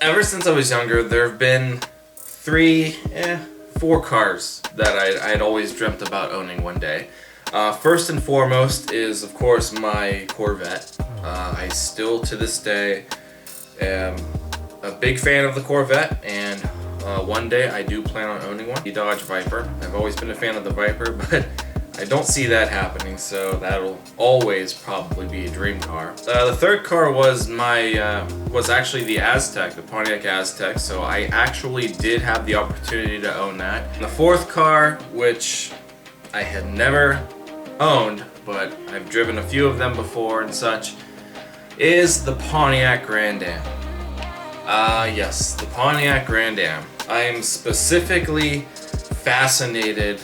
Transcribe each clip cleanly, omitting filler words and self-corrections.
Ever since I was younger, there have been four cars that I'd always dreamt about owning one day. First and foremost is, of course, my Corvette. I still, to this day, am a big fan of the Corvette, and one day I do plan on owning one. The Dodge Viper. I've always been a fan of the Viper, but I don't see that happening, so that'll always probably be a dream car. The third car was was actually the Aztek, the Pontiac Aztek, so I actually did have the opportunity to own that. And the fourth car, which I had never owned, but I've driven a few of them before and such, is the Pontiac Grand Am. Yes, the Pontiac Grand Am. I am specifically fascinated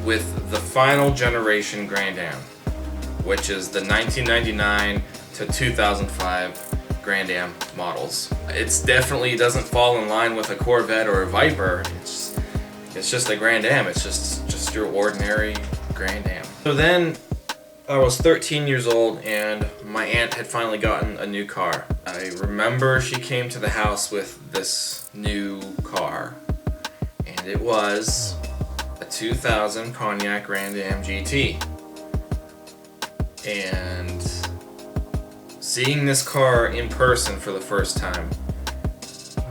with the final generation Grand Am, which is the 1999 to 2005 Grand Am models. It's definitely doesn't fall in line with a Corvette or a Viper. It's just a Grand Am. It's just your ordinary Grand Am. So then I was 13 years old and my aunt had finally gotten a new car. I remember she came to the house with this new car, and it was a 2000 Pontiac Grand Am GT. And seeing this car in person for the first time,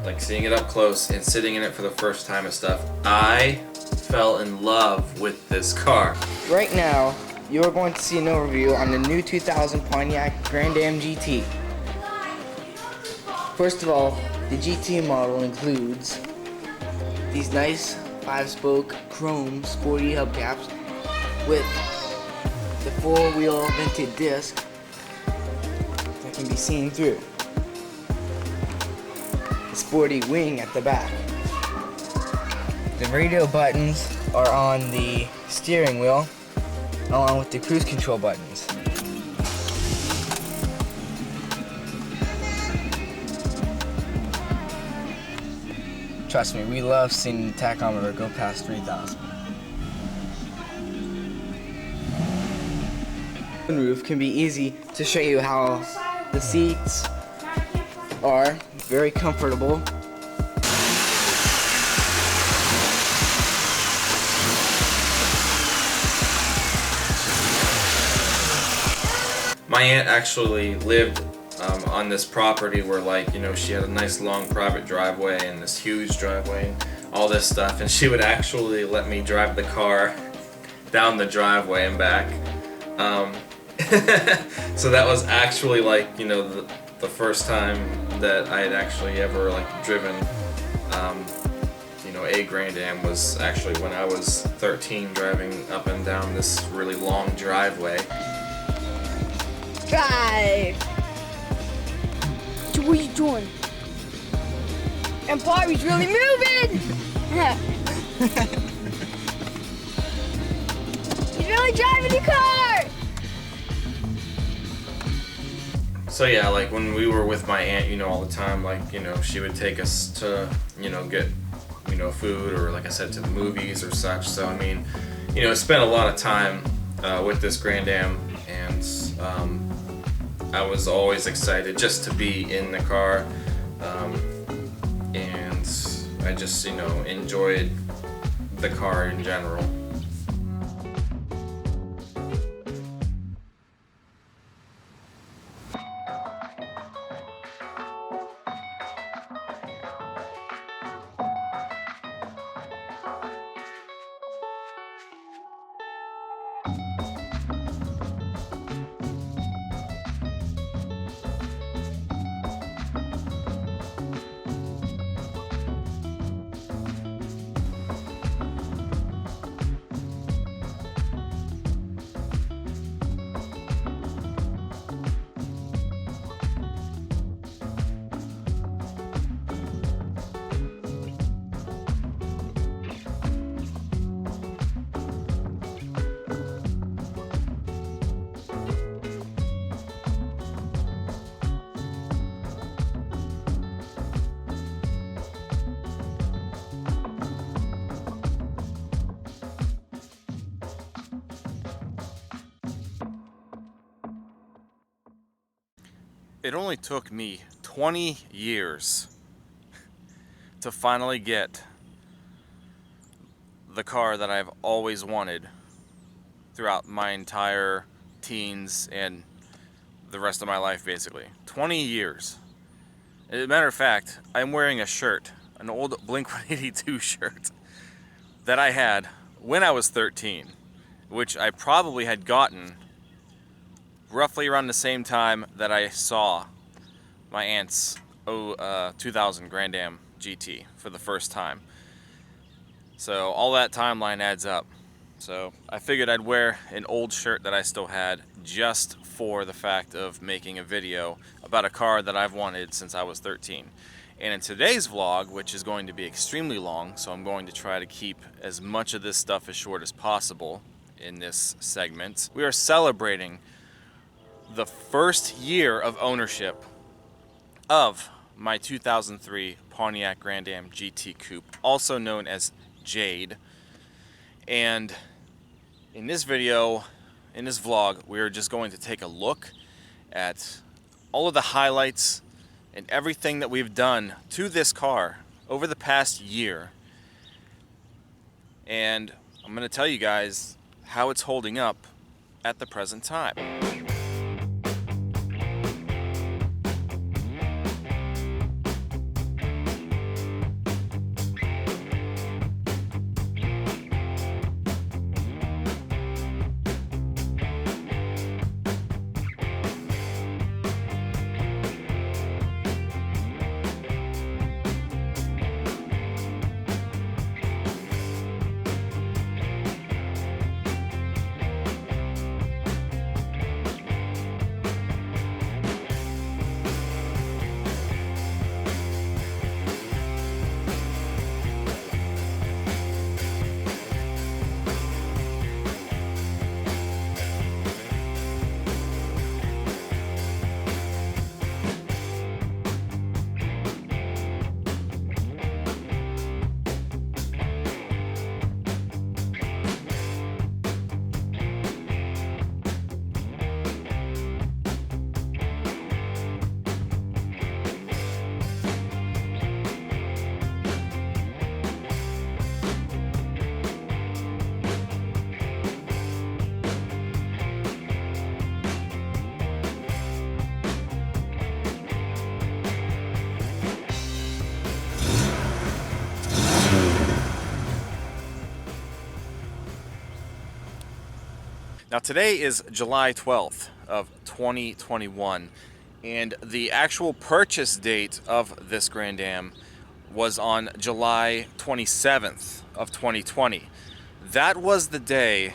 like seeing it up close and sitting in it for the first time and stuff, I fell in love with this car. Right now, you are going to see an overview on the new 2000 Pontiac Grand Am GT. First of all, the GT model includes these nice 5-spoke chrome sporty hubcaps with the 4-wheel vented disc that can be seen through. The sporty wing at the back. The radio buttons are on the steering wheel, along with the cruise control buttons. Trust me, we love seeing the tachometer go past 3,000. The roof can be easy to show you how the seats are very comfortable. My aunt actually lived on this property where, like, you know, she had a nice long private driveway and this huge driveway and all this stuff, and she would actually let me drive the car down the driveway and back. So that was actually, like, you know, the first time that I had actually ever, like, driven you know, a Grand Am was actually when I was 13, driving up and down this really long driveway. Drive! What are you doing? And Bobby's really moving! He's really driving the car! So yeah, like when we were with my aunt, you know, all the time, like, you know, she would take us to, you know, get, you know, food, or like I said, to the movies or such. So I mean, you know, I spent a lot of time with this Grand Am, and I was always excited just to be in the car, and I just, you know, enjoyed the car in general. It only took me 20 years to finally get the car that I've always wanted throughout my entire teens and the rest of my life, basically. 20 years. As a matter of fact, I'm wearing a shirt, an old Blink-182 shirt that I had when I was 13, which I probably had gotten roughly around the same time that I saw my aunt's 2000 Grand Am GT for the first time. So all that timeline adds up. So I figured I'd wear an old shirt that I still had just for the fact of making a video about a car that I've wanted since I was 13. And in today's vlog, which is going to be extremely long, so I'm going to try to keep as much of this stuff as short as possible in this segment, we are celebrating the first year of ownership of my 2003 Pontiac Grand Am GT Coupe, also known as Jade. And in this video, in this vlog, we're just going to take a look at all of the highlights and everything that we've done to this car over the past year. And I'm going to tell you guys how it's holding up at the present time. Now today is July 12th of 2021, and the actual purchase date of this Grand Am was on July 27th of 2020. That was the day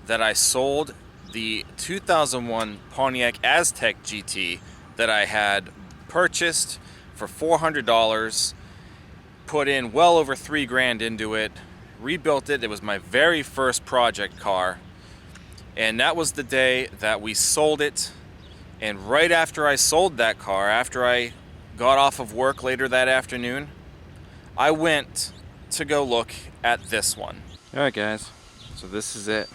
that I sold the 2001 Pontiac Aztek GT that I had purchased for $400, put in well over $3,000 into it, rebuilt it. It was my very first project car. And that was the day that we sold it. And right after I sold that car, after I got off of work later that afternoon, I went to go look at this one. Alright guys, so this is it.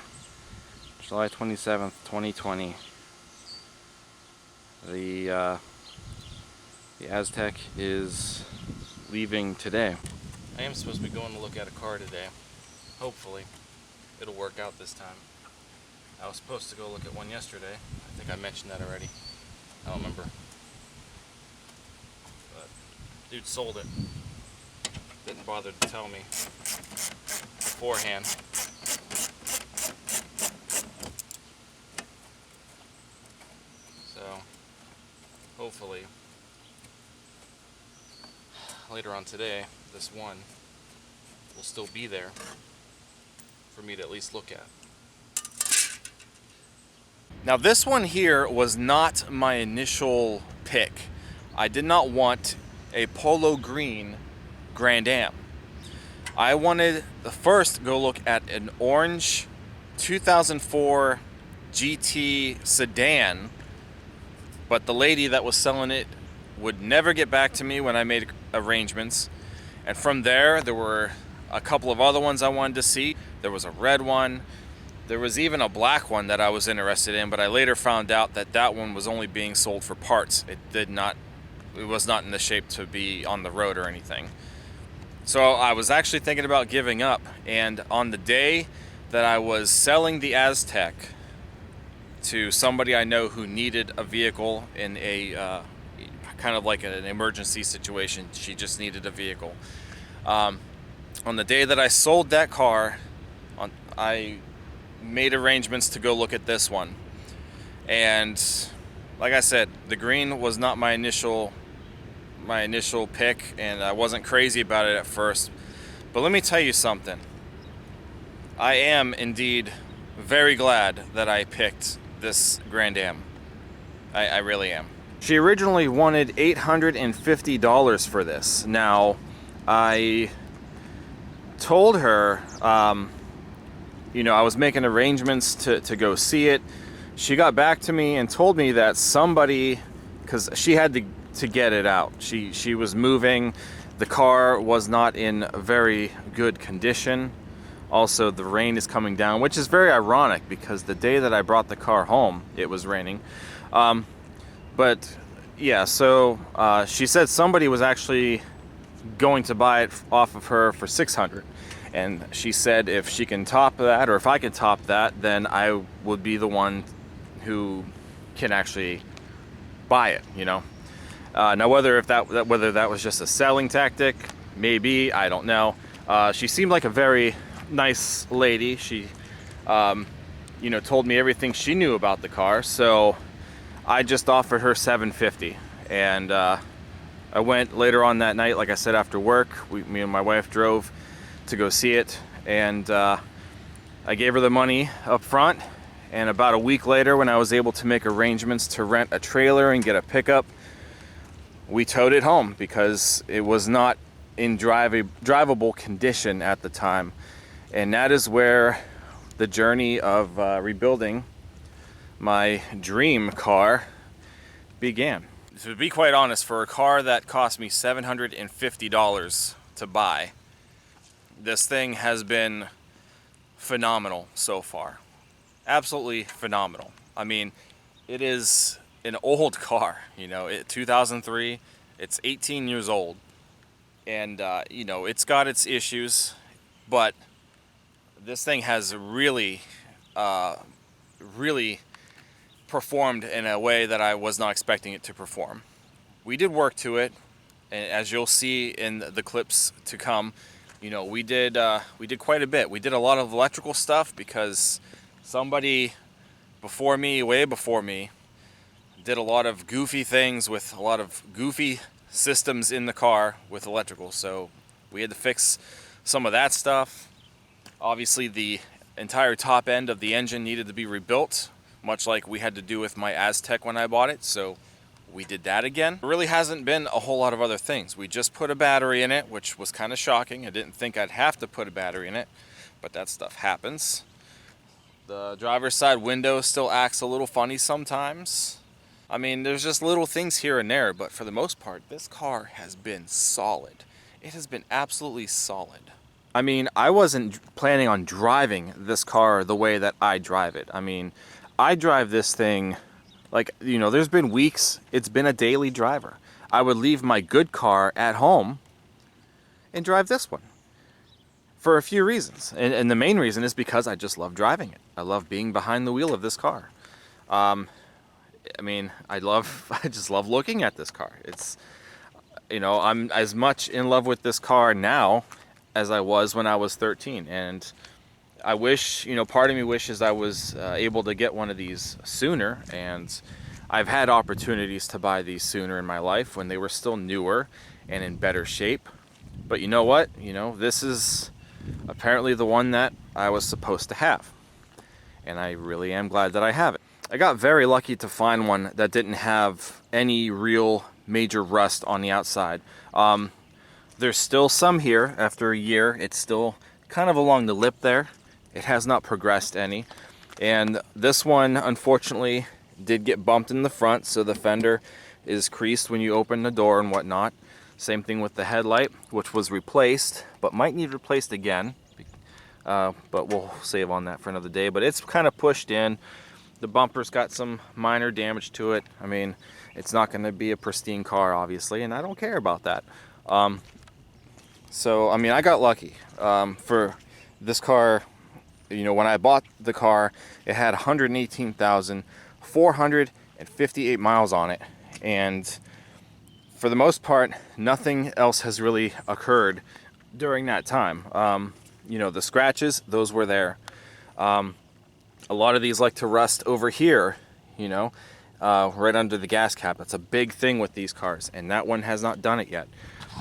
July 27th, 2020. The Aztek is leaving today. I am supposed to be going to look at a car today. Hopefully, it'll work out this time. I was supposed to go look at one yesterday. I think I mentioned that already. I don't remember. But dude sold it. Didn't bother to tell me beforehand. So hopefully later on today, this one will still be there for me to at least look at. Now this one here was not my initial pick. I did not want a polo green Grand Am. I wanted to first go look at an orange 2004 GT sedan, but the lady that was selling it would never get back to me when I made arrangements. And from there were a couple of other ones I wanted to see. There was a red one. There was even a black one that I was interested in, but I later found out that that one was only being sold for parts. It was not in the shape to be on the road or anything. So I was actually thinking about giving up, and on the day that I was selling the Aztec to somebody I know who needed a vehicle in a kind of like an emergency situation, she just needed a vehicle. On the day that I sold that car, I made arrangements to go look at this one. And like I said, the green was not my initial pick, and I wasn't crazy about it at first. But let me tell you something. I am indeed very glad that I picked this Grand Am. I really am. She originally wanted $850 for this. Now, I told her, you know, I was making arrangements to go see it. She got back to me and told me that somebody, because she had to get it out. She was moving. The car was not in very good condition. Also, the rain is coming down, which is very ironic because the day that I brought the car home, it was raining. But yeah, so she said somebody was actually going to buy it off of her for $600. And she said if she can top that, or if I can top that, then I would be the one who can actually buy it, you know. Now whether that was just a selling tactic, maybe, I don't know. She seemed like a very nice lady. She you know, told me everything she knew about the car, so I just offered her $750. And I went later on that night, like I said, after work. Me and my wife drove to go see it, and I gave her the money up front. And about a week later, when I was able to make arrangements to rent a trailer and get a pickup, we towed it home because it was not in drivable condition at the time. And that is where the journey of rebuilding my dream car began. To be quite honest, for a car that cost me $750 to buy, this thing has been phenomenal so far. Absolutely phenomenal. I mean, it is an old car, you know, 2003, it's 18 years old, and you know, it's got its issues, but this thing has really performed in a way that I was not expecting it to perform. We did work to it, and as you'll see in the clips to come, you know, we did quite a bit. We did a lot of electrical stuff because somebody before me, way before me, did a lot of goofy things with a lot of goofy systems in the car with electrical. So we had to fix some of that stuff. Obviously, the entire top end of the engine needed to be rebuilt, much like we had to do with my Aztec when I bought it. So we did that again. There really hasn't been a whole lot of other things. We just put a battery in it, which was kind of shocking. I didn't think I'd have to put a battery in it, but that stuff happens. The driver's side window still acts a little funny sometimes. I mean, there's just little things here and there, but for the most part, this car has been solid. It has been absolutely solid. I mean, I wasn't planning on driving this car the way that I drive it. I mean, I drive this thing like, you know, there's been weeks, it's been a daily driver. I would leave my good car at home and drive this one for a few reasons. And the main reason is because I just love driving it. I love being behind the wheel of this car. I mean, I just love looking at this car. It's, you know, I'm as much in love with this car now as I was when I was 13. And I wish, you know, part of me wishes I was able to get one of these sooner. And I've had opportunities to buy these sooner in my life when they were still newer and in better shape. But you know what? You know, this is apparently the one that I was supposed to have. And I really am glad that I have it. I got very lucky to find one that didn't have any real major rust on the outside. There's still some here after a year. It's still kind of along the lip there. It has not progressed any. And this one, unfortunately, did get bumped in the front, so the fender is creased when you open the door and whatnot. Same thing with the headlight, which was replaced, but might need replaced again. But we'll save on that for another day. But it's kind of pushed in. The bumper's got some minor damage to it. I mean, it's not going to be a pristine car, obviously, and I don't care about that. So, I mean, I got lucky. For this car, you know, when I bought the car, it had 118,458 miles on it. And for the most part, nothing else has really occurred during that time. You know, the scratches, those were there. A lot of these like to rust over here, you know, right under the gas cap. That's a big thing with these cars, and that one has not done it yet.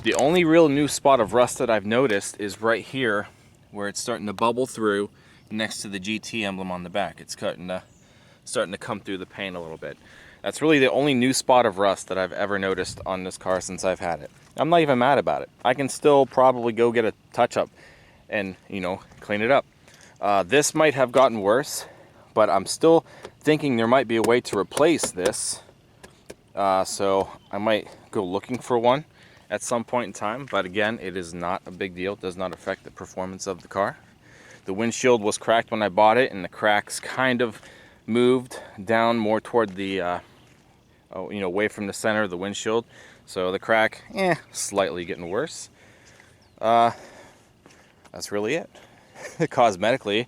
The only real new spot of rust that I've noticed is right here, where it's starting to bubble through next to the GT emblem on the back. It's starting to come through the paint a little bit. That's really the only new spot of rust that I've ever noticed on this car since I've had it. I'm not even mad about it. I can still probably go get a touch-up and, you know, clean it up. This might have gotten worse, but I'm still thinking there might be a way to replace this. So I might go looking for one at some point in time, but again, it is not a big deal. It does not affect the performance of the car. The windshield was cracked when I bought it, and the cracks kind of moved down more toward the, you know, away from the center of the windshield. So the crack, slightly getting worse. That's really it. Cosmetically,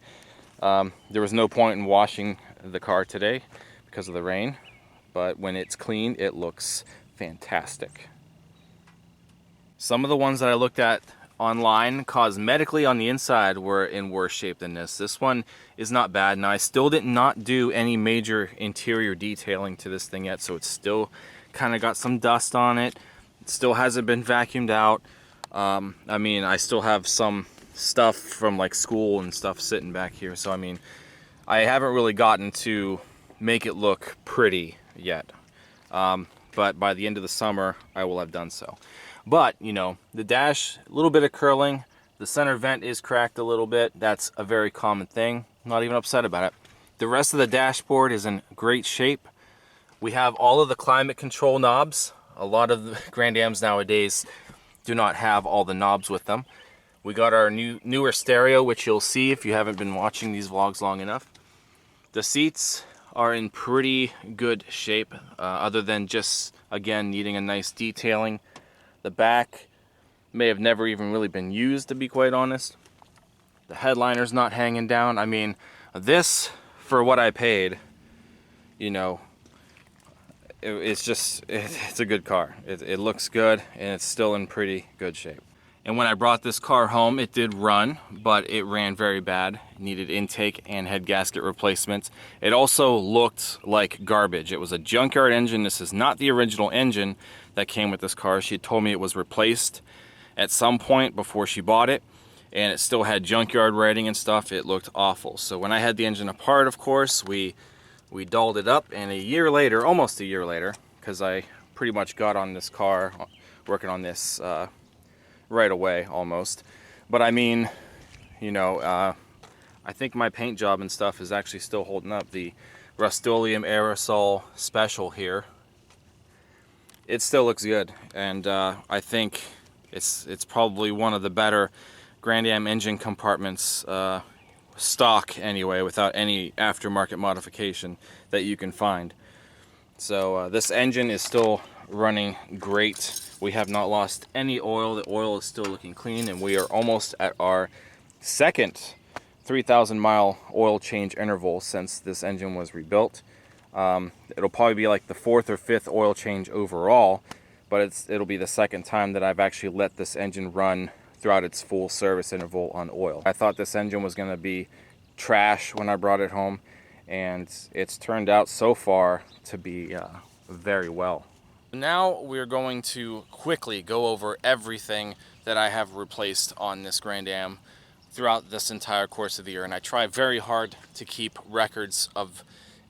there was no point in washing the car today because of the rain, but when it's clean, it looks fantastic. Some of the ones that I looked at online, cosmetically on the inside, were in worse shape than this. This one is not bad. Now, I still did not do any major interior detailing to this thing yet, so it's still kind of got some dust on it. It still hasn't been vacuumed out. I mean, I still have some stuff from like school and stuff sitting back here, so I mean, I haven't really gotten to make it look pretty yet. But by the end of the summer, I will have done so. But, you know, the dash, a little bit of curling. The center vent is cracked a little bit. That's a very common thing. I'm not even upset about it. The rest of the dashboard is in great shape. We have all of the climate control knobs. A lot of the Grand Ams nowadays do not have all the knobs with them. We got our newer stereo, which you'll see if you haven't been watching these vlogs long enough. The seats are in pretty good shape, other than just, again, needing a nice detailing. The back may have never even really been used, to be quite honest. The headliner's not hanging down. I mean, this, for what I paid, you know, it's a good car. It looks good, and it's still in pretty good shape. And when I brought this car home, it did run, but it ran very bad. It needed intake and head gasket replacements. It also looked like garbage. It was a junkyard engine. This is not the original engine that came with this car. She told me it was replaced at some point before she bought it, and it still had junkyard rating and stuff. It looked awful. So when I had the engine apart, of course, we dolled it up, and a year later, almost a year later, because I pretty much got on this car, working on this right away, almost. But I mean, you know, I think my paint job and stuff is actually still holding up. The Rust-Oleum aerosol special here, it still looks good, and I think it's probably one of the better Grand Am engine compartments, stock anyway, without any aftermarket modification that you can find. So this engine is still running great. We have not lost any oil. The oil is still looking clean, and we are almost at our second 3,000 mile oil change interval since this engine was rebuilt. It'll probably be like the 4th or 5th oil change overall, but it'll be the second time that I've actually let this engine run throughout its full service interval on oil. I thought this engine was going to be trash when I brought it home, and it's turned out so far to be very well. Now we're going to quickly go over everything that I have replaced on this Grand Am throughout this entire course of the year, and I try very hard to keep records of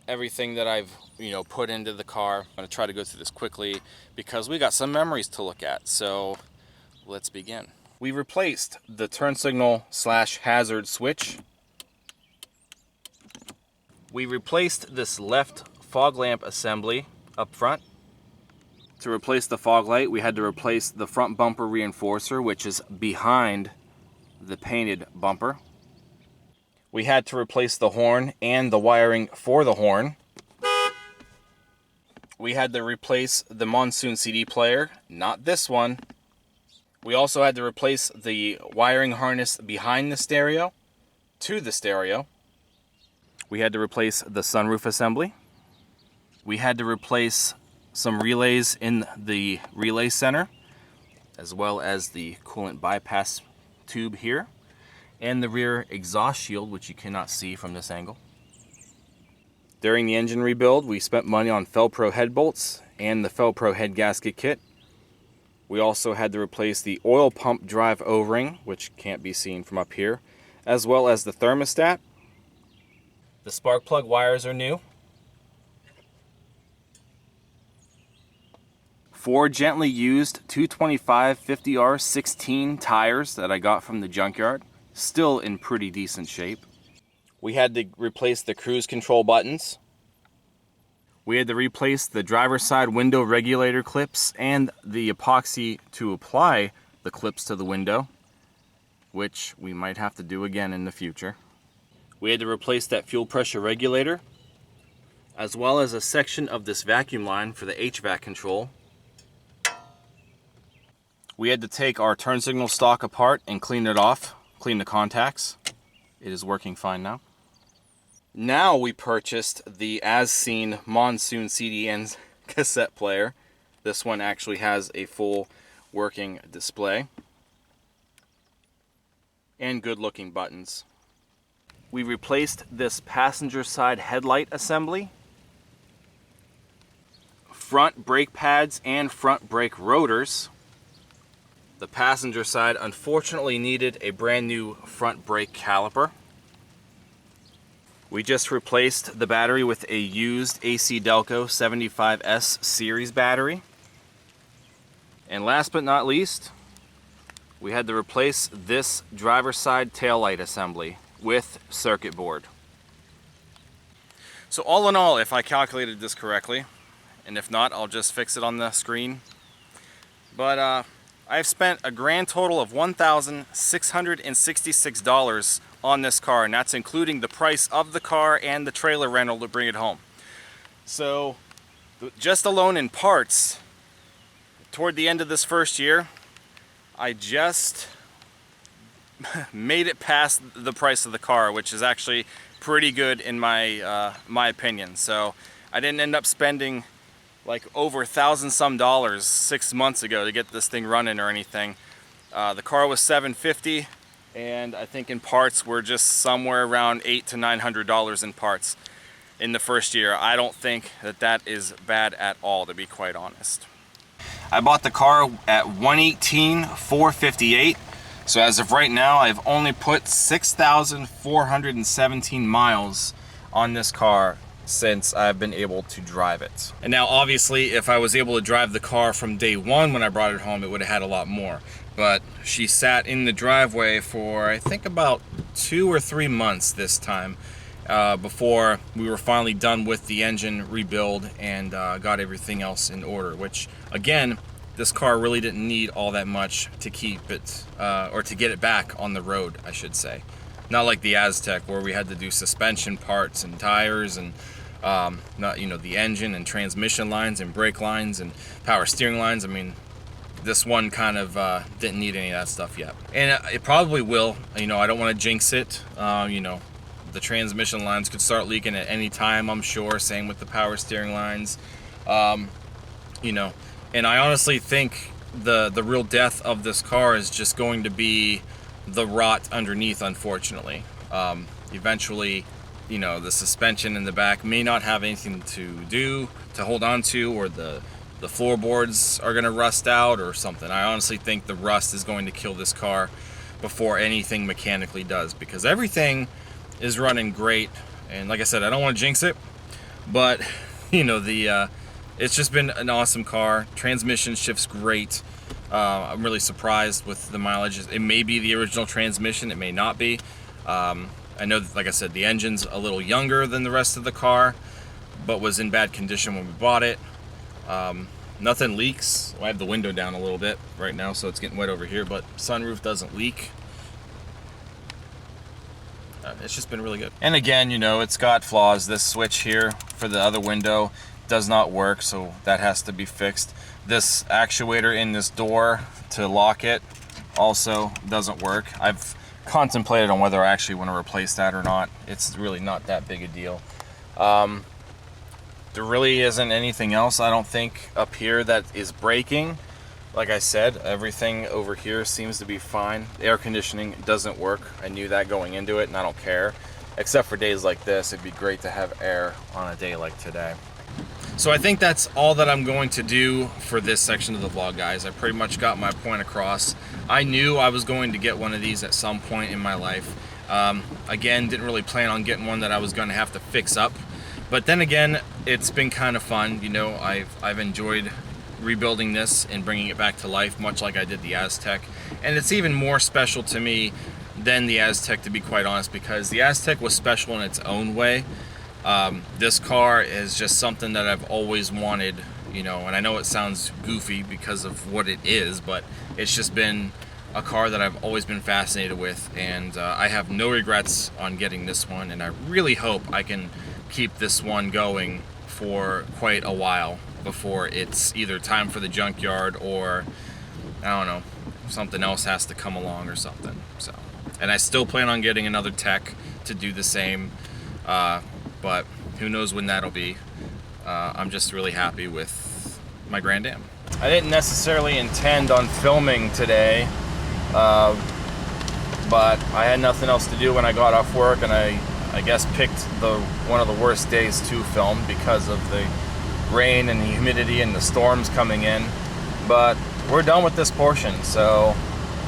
everything that I've, you know, put into the car. I'm going to try to go through this quickly because we got some memories to look at. So let's begin. We replaced the turn signal / hazard switch. We replaced this left fog lamp assembly up front. To replace the fog light, we had to replace the front bumper reinforcer, which is behind the painted bumper. We had to replace the horn and the wiring for the horn. We had to replace the monsoon CD player, not this one. We also had to replace the wiring harness behind the stereo to the stereo. We had to replace the sunroof assembly. We had to replace some relays in the relay center, as well as the coolant bypass tube here, and the rear exhaust shield, which you cannot see from this angle. During the engine rebuild, we spent money on Felpro head bolts and the Felpro head gasket kit. We also had to replace the oil pump drive O-ring, which can't be seen from up here, as well as the thermostat. The spark plug wires are new. 4 gently used 225 50R16 tires that I got from the junkyard, still in pretty decent shape. We had to replace the cruise control buttons. We had to replace the driver's side window regulator clips and the epoxy to apply the clips to the window, which we might have to do again in the future. We had to replace that fuel pressure regulator, as well as a section of this vacuum line for the HVAC control. We had to take our turn signal stock apart and clean it off, clean the contacts. It is working fine now. Now we purchased the As Seen Monsoon CDN cassette player. This one actually has a full working display and good looking buttons. We replaced this passenger side headlight assembly, front brake pads and front brake rotors. The passenger side unfortunately needed a brand new front brake caliper. We just replaced the battery with a used AC Delco 75S series battery. And last but not least, we had to replace this driver's side taillight assembly with circuit board. So all in all, if I calculated this correctly, and if not, I'll just fix it on the screen. But I've spent a grand total of $1,666 on this car, and that's including the price of the car and the trailer rental to bring it home. So just alone in parts, toward the end of this first year, I just made it past the price of the car, which is actually pretty good in my my opinion. So I didn't end up spending like over $1,000 some 6 months ago to get this thing running or anything. The car was $750, and I think in parts we're just somewhere around $800 to $900 in parts in the first year. I don't think that that is bad at all, to be quite honest. I bought the car at $118,458. So as of right now, I've only put 6,417 miles on this car since I've been able to drive it. And now obviously if I was able to drive the car from day one when I brought it home, it would have had a lot more. But she sat in the driveway for I think about 2 or 3 months this time before we were finally done with the engine rebuild and got everything else in order, which again, this car really didn't need all that much to keep it or to get it back on the road, I should say. Not like the Aztec where we had to do suspension parts and tires and not, you know, the engine and transmission lines and brake lines and power steering lines. I mean, this one kind of didn't need any of that stuff yet, and it probably will. You know, I don't want to jinx it. You know, the transmission lines could start leaking at any time, I'm sure. Same with the power steering lines. You know, and I honestly think the real death of this car is just going to be the rot underneath, unfortunately. Eventually, you know, the suspension in the back may not have anything to hold on to, or the floorboards are going to rust out or something. I honestly think the rust is going to kill this car before anything mechanically does, because everything is running great. And like I said, I don't want to jinx it, but you know, it's just been an awesome car. Transmission shifts great. I'm really surprised with the mileage. It may be the original transmission, it may not be. I know that, like I said, the engine's a little younger than the rest of the car, but was in bad condition when we bought it. Nothing leaks. I have the window down a little bit right now, so it's getting wet over here, but sunroof doesn't leak. It's just been really good. And again, you know, it's got flaws. This switch here for the other window does not work, so that has to be fixed. This actuator in this door to lock it also doesn't work. I've contemplated on whether I actually want to replace that or not. It's really not that big a deal. There really isn't anything else, I don't think, up here that is breaking. Like I said, everything over here seems to be fine. The air conditioning doesn't work. I knew that going into it, and I don't care. Except for days like this, it'd be great to have air on a day like today. So I think that's all that I'm going to do for this section of the vlog, guys. I pretty much got my point across. I knew I was going to get one of these at some point in my life. Again, didn't really plan on getting one that I was going to have to fix up. But then again, it's been kind of fun. You know, I've enjoyed rebuilding this and bringing it back to life, much like I did the Aztec. And it's even more special to me than the Aztec, to be quite honest, because the Aztec was special in its own way. This car is just something that I've always wanted, you know, and I know it sounds goofy because of what it is, but it's just been a car that I've always been fascinated with, and I have no regrets on getting this one, and I really hope I can keep this one going for quite a while before it's either time for the junkyard or, I don't know, something else has to come along or something. So, and I still plan on getting another tech to do the same, but who knows when that'll be. I'm just really happy with my Grand Am. I didn't necessarily intend on filming today, but I had nothing else to do when I got off work, and I guess picked one of the worst days to film because of the rain and the humidity and the storms coming in. But we're done with this portion, so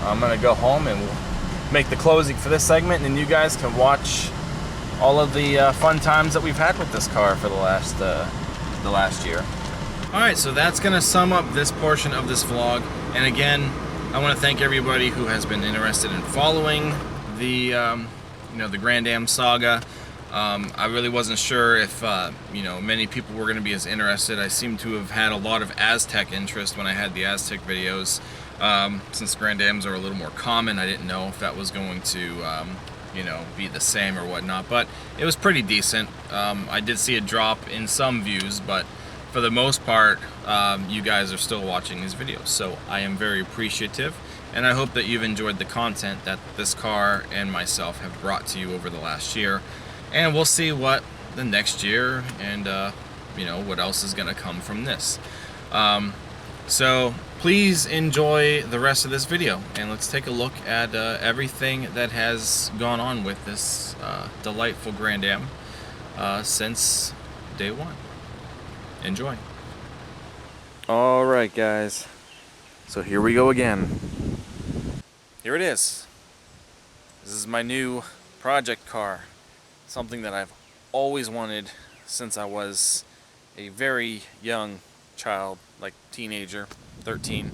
I'm gonna go home and make the closing for this segment, and you guys can watch all of the fun times that we've had with this car for the last year. All right, so that's gonna sum up this portion of this vlog. And again, I want to thank everybody who has been interested in following the the Grand Am saga. I really wasn't sure if many people were going to be as interested. I seem to have had a lot of Aztec interest when I had the Aztec videos. Since Grand Ams are a little more common, I didn't know if that was going to be the same or whatnot, but it was pretty decent. I did see a drop in some views, but for the most part, you guys are still watching these videos, so I am very appreciative, and I hope that you've enjoyed the content that this car and myself have brought to you over the last year. And we'll see what the next year and what else is going to come from this. So please enjoy the rest of this video, and let's take a look at everything that has gone on with this delightful Grand Am since day one. Enjoy. All right, guys. So here we go again. Here it is. This is my new project car. Something that I've always wanted since I was a very young child, like teenager, 13.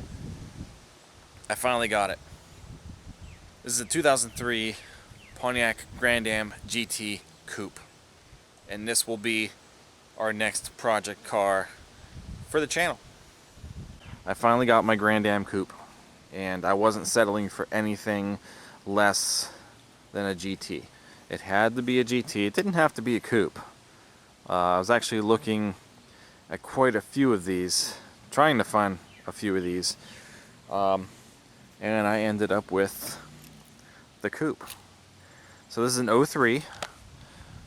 I finally got it. This is a 2003 Pontiac Grand Am GT Coupe. And this will be our next project car for the channel. I finally got my Grand Am Coupe, and I wasn't settling for anything less than a GT. It had to be a GT. It didn't have to be a coupe. I was actually looking at quite a few of these, trying to find a few of these, and I ended up with the coupe. So this is an 03.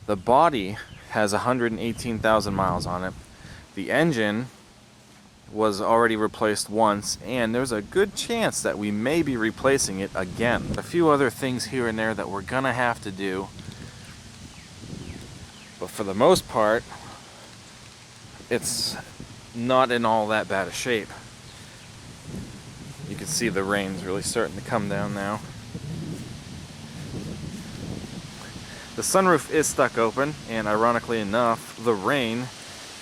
The body has 118,000 miles on it. The engine was already replaced once, and there's a good chance that we may be replacing it again. A few other things here and there that we're gonna have to do, but for the most part, it's not in all that bad a shape. You can see the rain's really starting to come down now. The sunroof is stuck open, and ironically enough, the rain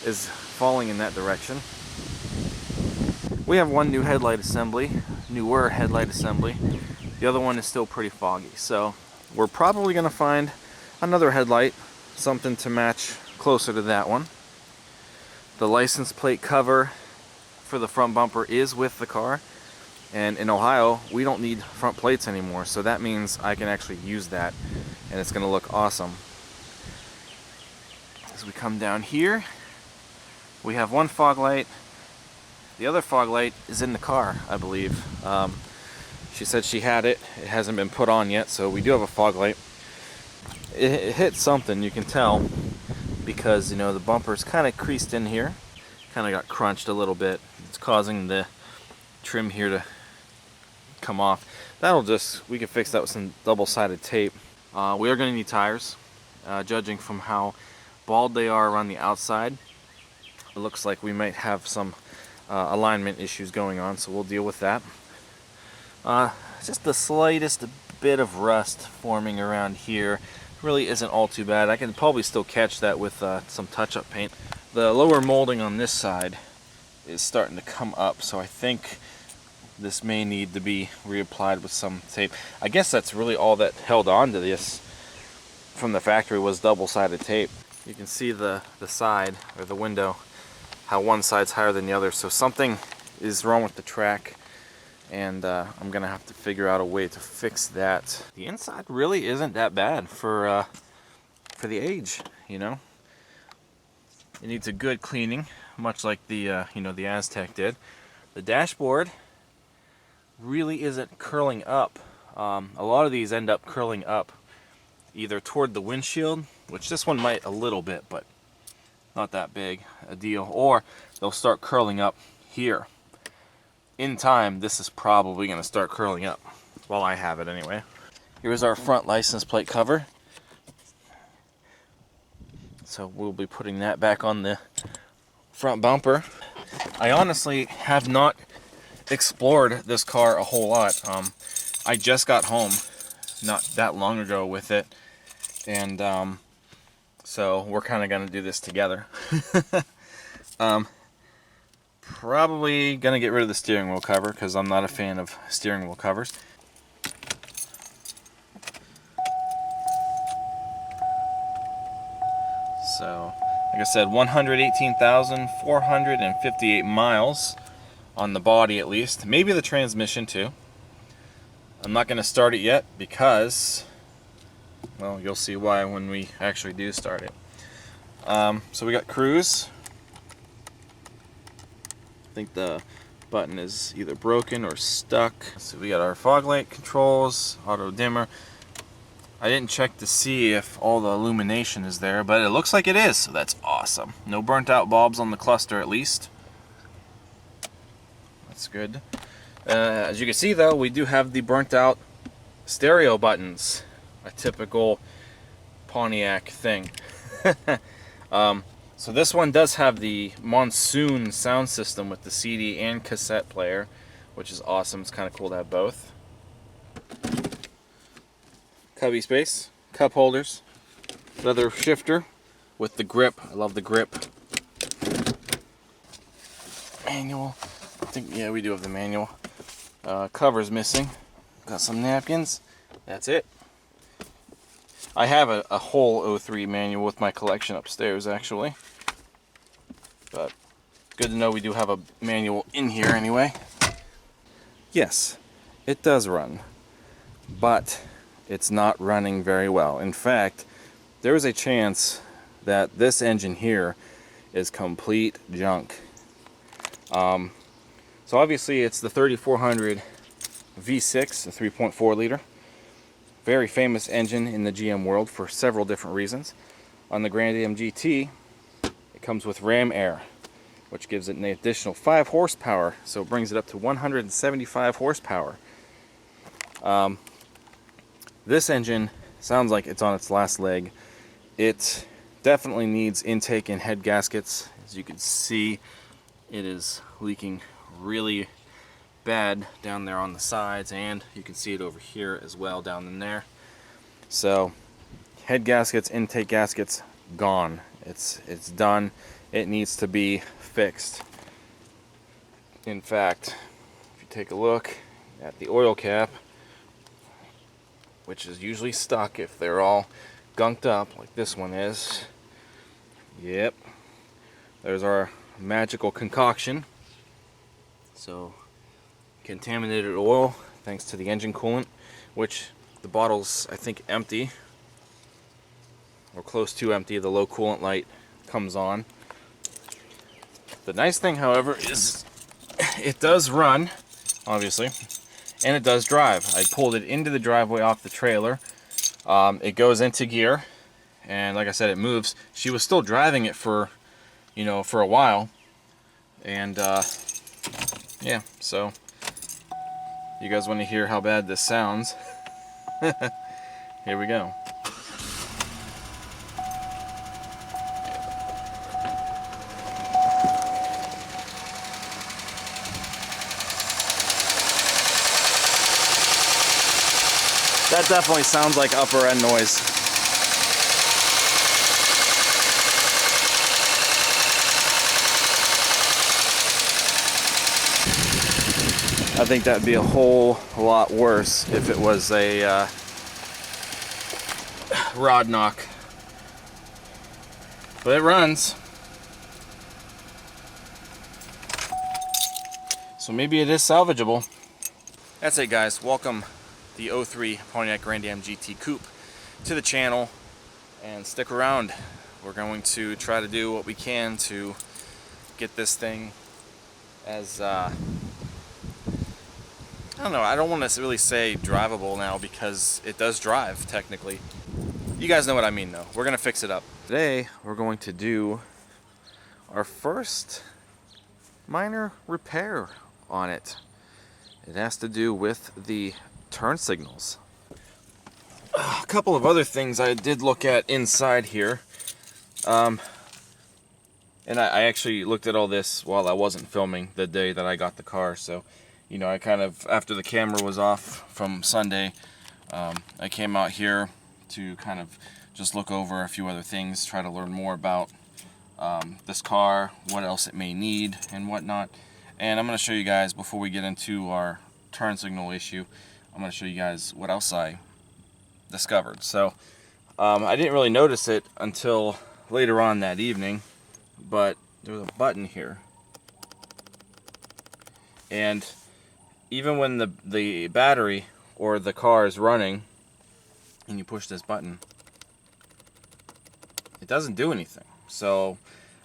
is falling in that direction. We have one new headlight assembly, newer headlight assembly. The other one is still pretty foggy, so we're probably going to find another headlight, something to match closer to that one. The license plate cover for the front bumper is with the car, and in Ohio we don't need front plates anymore, so that means I can actually use that, and it's going to look awesome. As we come down here, We have one fog light. The other fog light is in the car, I believe. She said she had it. It hasn't been put on yet, so we do have a fog light. It hit something, you can tell, because you know the bumper's kind of creased in here, kind of got crunched a little bit. It's causing the trim here to come off. We can fix that with some double-sided tape. We are going to need tires. Judging from how bald they are around the outside, it looks like we might have some alignment issues going on, so we'll deal with that. Just the slightest bit of rust forming around here. Really isn't all too bad. I can probably still catch that with some touch-up paint. The lower molding on this side is starting to come up, so I think this may need to be reapplied with some tape. I guess that's really all that held on to this from the factory was double-sided tape. You can see the side, or the window, how one side's higher than the other, so something is wrong with the track, and I'm gonna have to figure out a way to fix that. The inside really isn't that bad for the age, you know. It needs a good cleaning, much like the the Aztec did. The dashboard really isn't curling up. A lot of these end up curling up either toward the windshield, which this one might a little bit, but not that big a deal, or they'll start curling up here. In time, this is probably going to start curling up. While I have it anyway. Here's our front license plate cover. So we'll be putting that back on the front bumper. I honestly have not explored this car a whole lot. I just got home not that long ago with it, and so we're kind of going to do this together. Probably gonna get rid of the steering wheel cover because I'm not a fan of steering wheel covers. So, like I said, 118,458 miles on the body at least. Maybe the transmission too. I'm not gonna start it yet because, well, you'll see why when we actually do start it. So we got cruise. I think the button is either broken or stuck. So we got our fog light controls, auto dimmer. I didn't check to see if all the illumination is there, but it looks like it is, so that's awesome. No burnt out bulbs on the cluster at least. That's good. As you can see though, we do have the burnt out stereo buttons. A typical Pontiac thing. So this one does have the Monsoon sound system with the CD and cassette player, which is awesome. It's kind of cool to have both. Cubby space, cup holders, leather shifter with the grip. I love the grip. Manual. I think, yeah, we do have the manual. Cover's missing. Got some napkins. That's it. I have a whole 03 manual with my collection upstairs, actually. But good to know we do have a manual in here anyway. Yes, it does run, but it's not running very well. In fact, there is a chance that this engine here is complete junk. So obviously it's the 3400 V6, a 3.4 liter. Very famous engine in the GM world for several different reasons. On the Grand Am GT, it comes with ram air, which gives it an additional 5 horsepower, so it brings it up to 175 horsepower. This engine sounds like it's on its last leg. It definitely needs intake and head gaskets. As you can see, it is leaking really bad down there on the sides, and you can see it over here as well down in there. So head gaskets, intake gaskets, gone. It's done. It needs to be fixed. In fact, if you take a look at the oil cap, which is usually stuck if they're all gunked up like this one is, yep, there's our magical concoction. So contaminated oil thanks to the engine coolant, which the bottle's I think empty or close to empty. The low coolant light comes on. The nice thing, however, is it does run, obviously, and it does drive. I pulled it into the driveway off the trailer. It goes into gear, and like I said, it moves. She was still driving it for, you know, for a while, and yeah, so you guys want to hear how bad this sounds? Here we go. That definitely sounds like upper end noise. I think that'd be a whole lot worse if it was a rod knock. But it runs. So maybe it is salvageable. That's it, guys. Welcome the 03 Pontiac Grand Am GT Coupe to the channel, and stick around. We're going to try to do what we can to get this thing as I don't know, I don't want to really say drivable now, because it does drive technically. You guys know what I mean though. We're gonna fix it up. Today we're going to do our first minor repair on it. It has to do with the turn signals. A couple of other things I did look at inside here, and I actually looked at all this while I wasn't filming the day that I got the car. So, you know, I kind of, after the camera was off from Sunday, I came out here to kind of just look over a few other things, try to learn more about this car, what else it may need and whatnot. And I'm going to show you guys, before we get into our turn signal issue, I'm going to show you guys what else I discovered. So I didn't really notice it until later on that evening, but there was a button here, and even when the battery or the car is running and you push this button, it doesn't do anything. So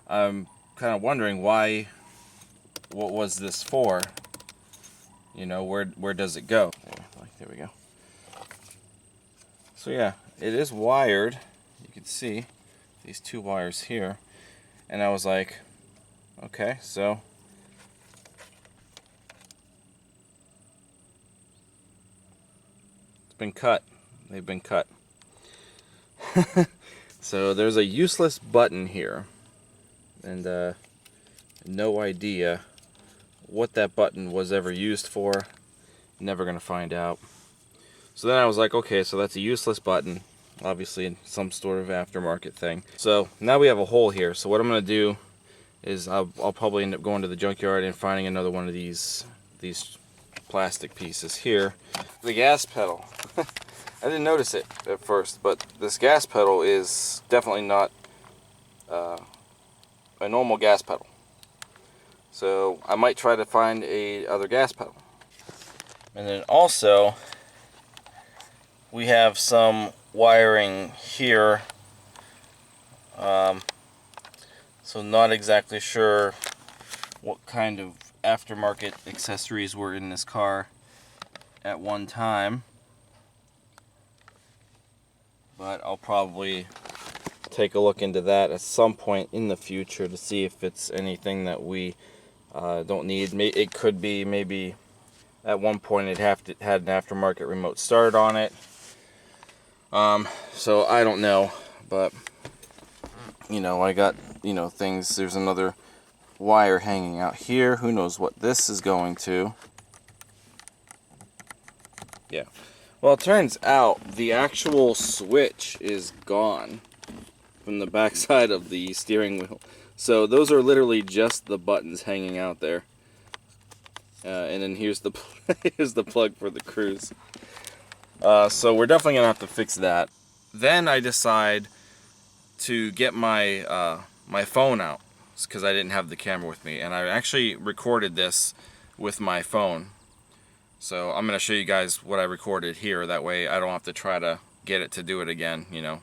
I'm kind of wondering why. What was this for? You know, where does it go? There we go. So yeah, it is wired. You can see these two wires here, and I was like, okay, so it's been cut. They've been cut. So there's a useless button here, and no idea what that button was ever used for. Never gonna find out. So then I was like, okay, so that's a useless button, obviously some sort of aftermarket thing. So now we have a hole here. So what I'm gonna do is I'll probably end up going to the junkyard and finding another one of these plastic pieces here. The gas pedal. I didn't notice it at first, but this gas pedal is definitely not a normal gas pedal. So I might try to find a other gas pedal. And then also we have some wiring here. So not exactly sure what kind of aftermarket accessories were in this car at one time, but I'll probably take a look into that at some point in the future to see if it's anything that we don't need. It could be maybe at one point it had an aftermarket remote start on it. So I don't know, but you know, I got, you know, things. There's another wire hanging out here. Who knows what this is going to? Yeah. Well, it turns out the actual switch is gone from the backside of the steering wheel. So those are literally just the buttons hanging out there. And then here's the here's the plug for the cruise. So we're definitely gonna have to fix that. Then I decide to get my my phone out, because I didn't have the camera with me, and I actually recorded this with my phone. So I'm gonna show you guys what I recorded here. That way I don't have to try to get it to do it again, you know,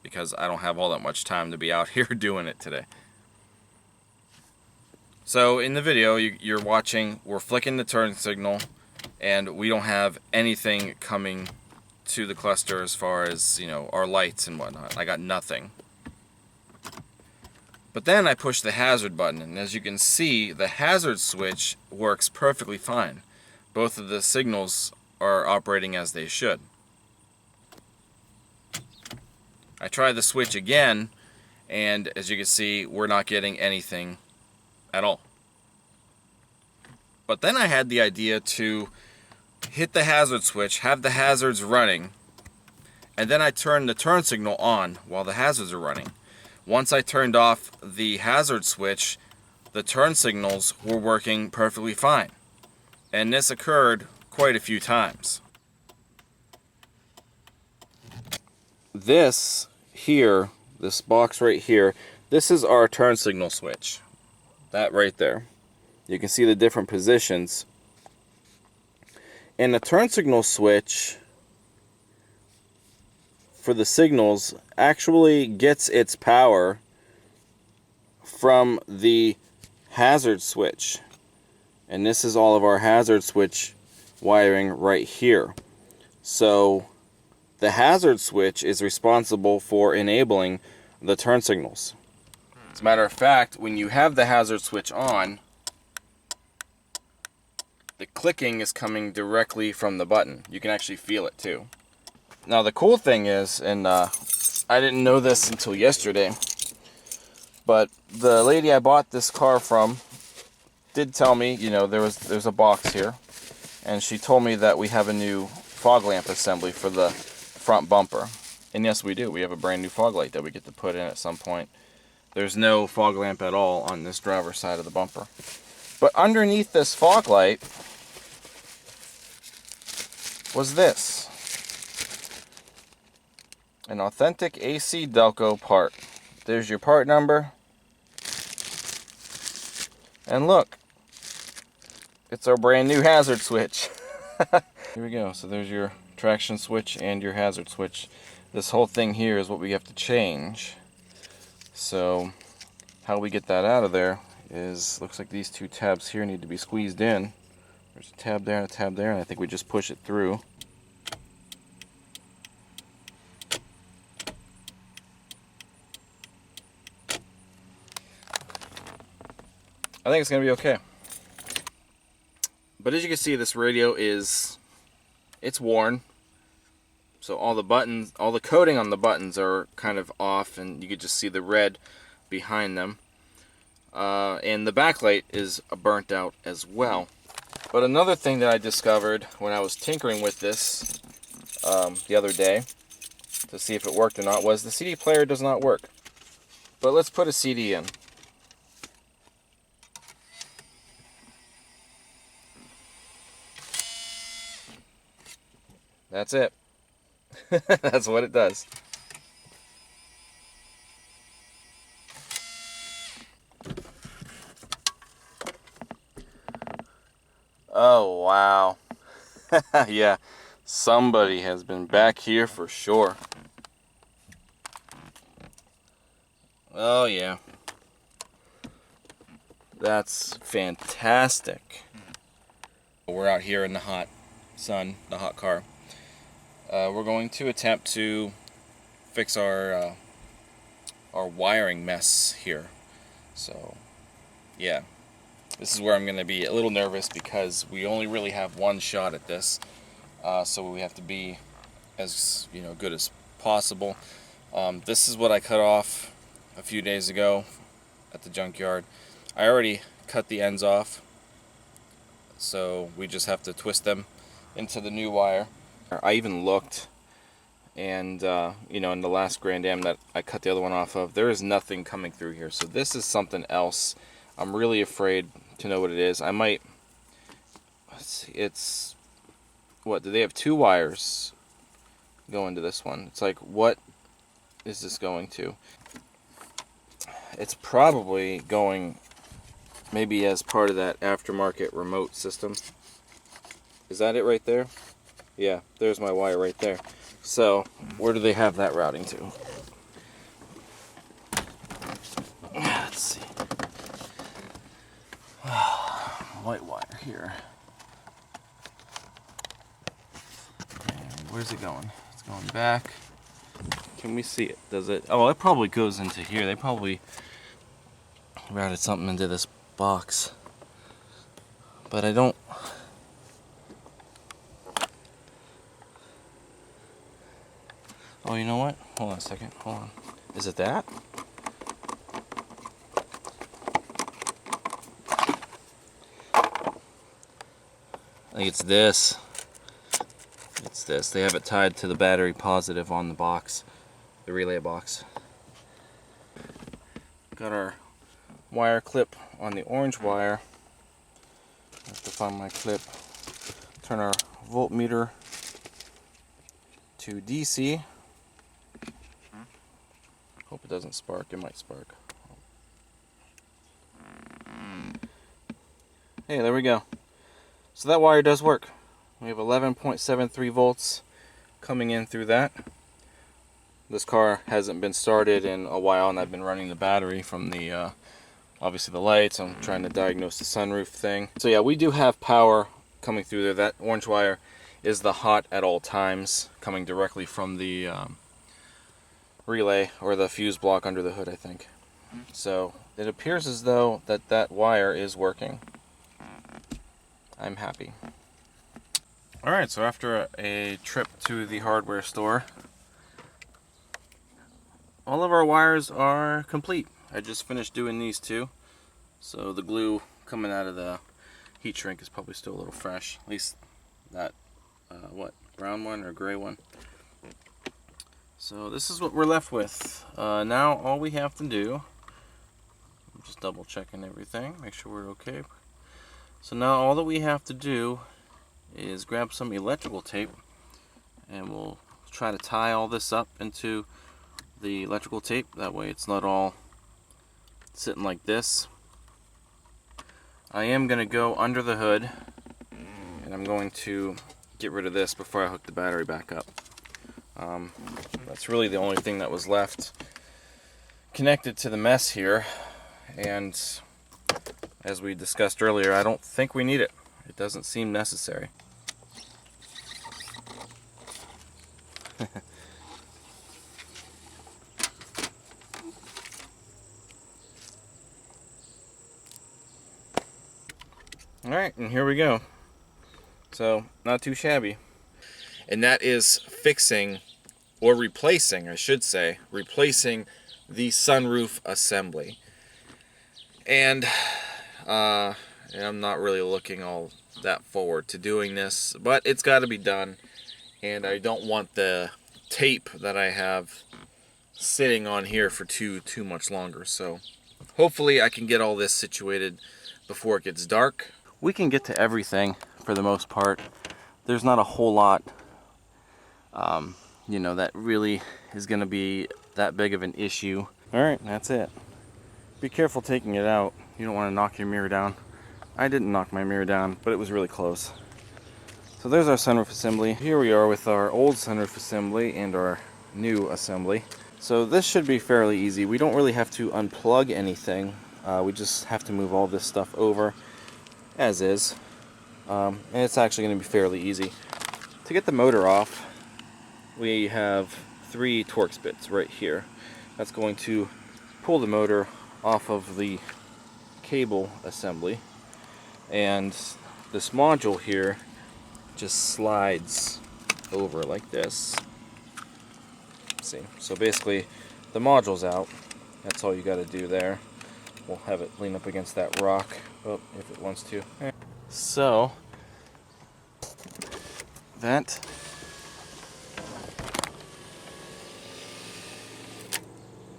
because I don't have all that much time to be out here doing it today. So in the video you're watching, we're flicking the turn signal, and we don't have anything coming to the cluster as far as, you know, our lights and whatnot. I got nothing. But then I push the hazard button, and as you can see, the hazard switch works perfectly fine. Both of the signals are operating as they should. I try the switch again, and as you can see, we're not getting anything at all. But then I had the idea to hit the hazard switch, have the hazards running, and then I turn the turn signal on while the hazards are running. Once I turned off the hazard switch, the turn signals were working perfectly fine. And this occurred quite a few times. This here, this box right here, this is our turn signal switch. That right there. You can see the different positions. And the turn signal switch for the signals actually gets its power from the hazard switch. And this is all of our hazard switch wiring right here. So the hazard switch is responsible for enabling the turn signals. As a matter of fact, when you have the hazard switch on, the clicking is coming directly from the button. You can actually feel it too. Now the cool thing is, and I didn't know this until yesterday, but the lady I bought this car from did tell me, you know, there's a box here, and she told me that we have a new fog lamp assembly for the front bumper. And yes, we do. We have a brand new fog light that we get to put in at some point. There's no fog lamp at all on this driver's side of the bumper. But underneath this fog light was this. An authentic AC Delco part. There's your part number. And look, it's our brand new hazard switch. Here we go. So there's your traction switch and your hazard switch. This whole thing here is what we have to change. So how we get that out of there is, looks like these two tabs here need to be squeezed in. There's a tab there and a tab there, and I think we just push it through. I think it's going to be okay. But as you can see, this radio it's worn. So all the buttons, all the coating on the buttons are kind of off, and you can just see the red behind them. And the backlight is burnt out as well. But another thing that I discovered when I was tinkering with this the other day to see if it worked or not was the CD player does not work. But let's put a CD in. That's it. That's what it does. Oh, wow. Yeah, somebody has been back here for sure. Oh, yeah. That's fantastic. We're out here in the hot sun, the hot car. We're going to attempt to fix our wiring mess here. So, yeah. This is where I'm going to be a little nervous because we only really have one shot at this. So we have to be as good as possible. This is what I cut off a few days ago at the junkyard. I already cut the ends off, so we just have to twist them into the new wire. I even looked, and in the last Grand Am that I cut the other one off of, there is nothing coming through here. So this is something else. I'm really afraid to know what it is. I might, let's see, it's, what, do they have 2 wires going to this one? It's like, what is this going to? It's probably going maybe as part of that aftermarket remote system. Is that it right there? Yeah, there's my wire right there. So, where do they have that routing to? Let's see. white wire here. And where's it going? It's going back. Can we see it? Does it? Oh, it probably goes into here. They probably routed something into this box. But I don't... Oh, you know what? Hold on a second. Hold on. Is it that? I think it's this. It's this. They have it tied to the battery positive on the box, the relay box. Got our wire clip on the orange wire. I have to find my clip. Turn our voltmeter to DC. Hope it doesn't spark. It might spark. Hey, there we go. So that wire does work. We have 11.73 volts coming in through that. This car hasn't been started in a while, and I've been running the battery from the obviously the lights. I'm trying to diagnose the sunroof thing. So yeah, we do have power coming through there. That orange wire is the hot at all times, coming directly from the relay or the fuse block under the hood, I think. So it appears as though that wire is working. I'm happy. Alright, so after a trip to the hardware store, all of our wires are complete. I just finished doing these two, so the glue coming out of the heat shrink is probably still a little fresh. At least that, what, brown one or gray one. So this is what we're left with. Now all we have to do, I'm just double checking everything, make sure we're okay. So now all that we have to do is grab some electrical tape, and we'll try to tie all this up into the electrical tape. That way it's not all sitting like this. I am going to go under the hood, and I'm going to get rid of this before I hook the battery back up. That's really the only thing that was left connected to the mess here, and as we discussed earlier, I don't think we need it. It doesn't seem necessary. Alright, and here we go. So, not too shabby. And that is fixing, or replacing, I should say, replacing the sunroof assembly. And I'm not really looking all that forward to doing this, but it's got to be done, and I don't want the tape that I have sitting on here for too much longer. So hopefully I can get all this situated before it gets dark. We can get to everything for the most part. There's not a whole lot you know, that really is going to be that big of an issue. Alright, that's it. Be careful taking it out. You don't want to knock your mirror down. I didn't knock my mirror down, but it was really close. So there's our sunroof assembly. Here we are with our old sunroof assembly and our new assembly. So this should be fairly easy. We don't really have to unplug anything. We just have to move all this stuff over as is. And it's actually going to be fairly easy. To get the motor off, we have 3 Torx bits right here. That's going to pull the motor off of the cable assembly, and this module here just slides over like this. See, so basically the module's out. That's all you got to do there. We'll have it lean up against that rock, if it wants to. So that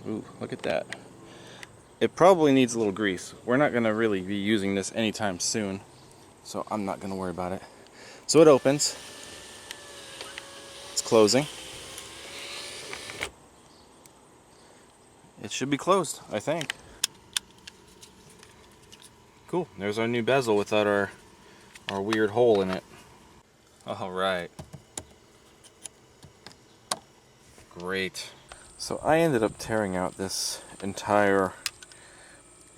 ooh, look at that. It probably needs a little grease. We're not going to really be using this anytime soon, so I'm not going to worry about it. So it opens. It's closing. It should be closed, I think. Cool. There's our new bezel without our weird hole in it. All right. Great. So I ended up tearing out this entire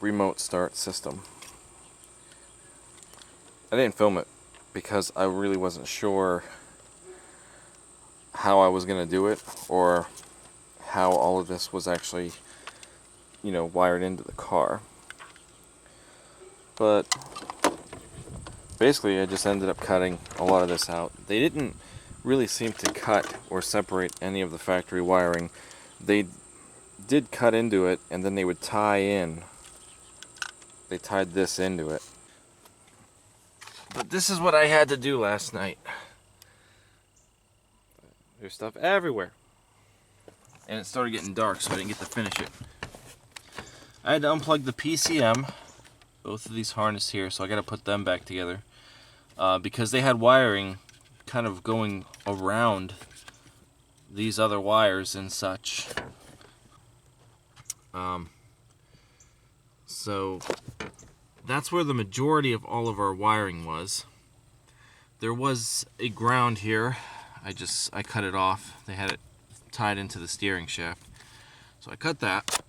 remote start system. I didn't film it because I really wasn't sure how I was going to do it, or how all of this was actually, you know, wired into the car. But basically I just ended up cutting a lot of this out. They didn't really seem to cut or separate any of the factory wiring. They did cut into it, and then they would tie in. They tied this into it. But this is what I had to do last night. There's stuff everywhere. And it started getting dark, so I didn't get to finish it. I had to unplug the PCM, both of these harnesses here, so I got to put them back together. Because they had wiring kind of going around these other wires and such. So that's where the majority of all of our wiring was. There was a ground here. I cut it off. They had it tied into the steering shaft. So I cut that.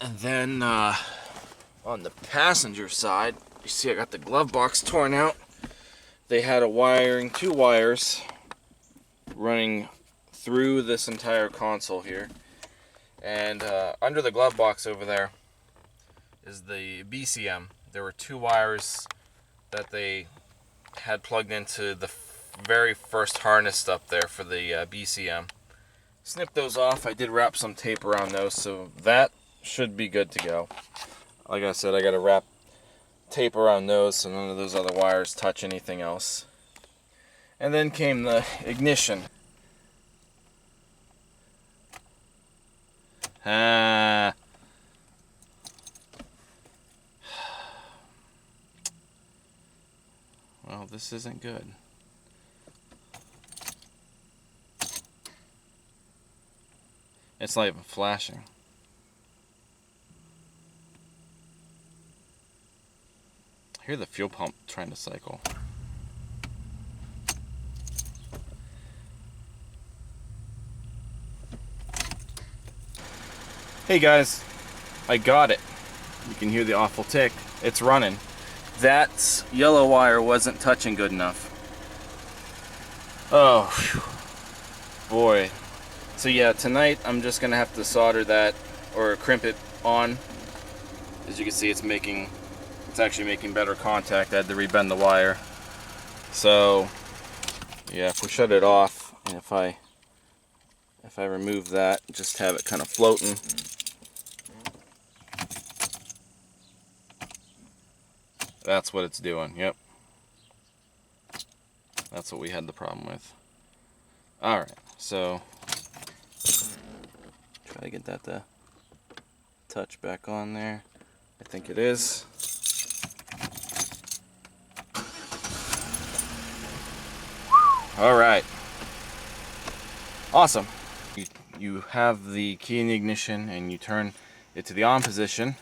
And then on the passenger side, you see I got the glove box torn out. They had two wires running through this entire console here. And under the glove box over there is the BCM. There were 2 wires that they had plugged into the very first harness up there for the BCM. Snipped those off. I did wrap some tape around those, so that should be good to go. Like I said, I got to wrap tape around those so none of those other wires touch anything else. And then came the ignition. Well, this isn't good. It's not even flashing. I hear the fuel pump trying to cycle. Hey guys, I got it. You can hear the awful tick. It's running. That yellow wire wasn't touching good enough. Oh, whew. Boy. So yeah, tonight I'm just gonna have to solder that or crimp it on. As you can see, it's actually making better contact. I had to rebend the wire. So yeah, if we shut it off, and if I remove that, just have it kind of floating. That's what it's doing, yep. That's what we had the problem with. Alright, so try to get that to touch back on there. I think it is. Alright. Awesome. You have the key in the ignition and you turn it to the on position.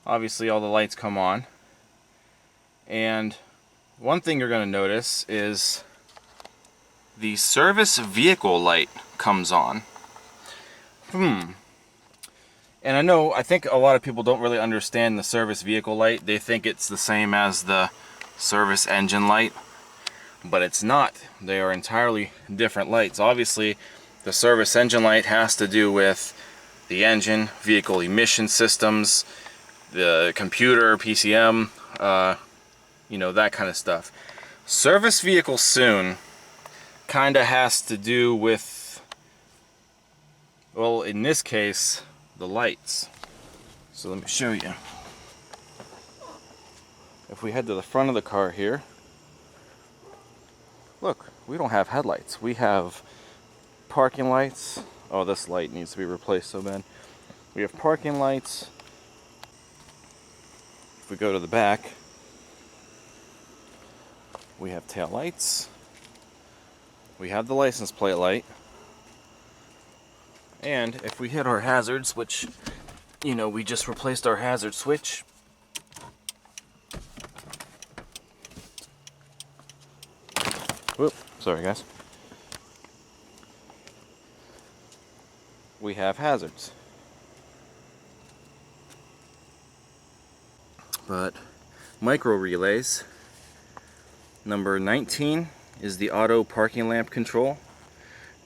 Obviously all the lights come on. And one thing you're going to notice is the service vehicle light comes on. And I think a lot of people don't really understand the service vehicle light. They think it's the same as the service engine light, but it's not. They are entirely different lights. Obviously, the service engine light has to do with the engine, vehicle emission systems, the computer, PCM, you know, that kind of stuff. Service vehicle soon kind of has to do with, well, in this case, the lights. So let me show you. If we head to the front of the car here, look, we don't have headlights. We have parking lights. Oh, this light needs to be replaced so bad. We have parking lights. If we go to the back, we have tail lights. We have the license plate light. And if we hit our hazards, which, you know, we just replaced our hazard switch. Whoop, sorry guys. We have hazards. micro relays. Number 19 is the auto parking lamp control.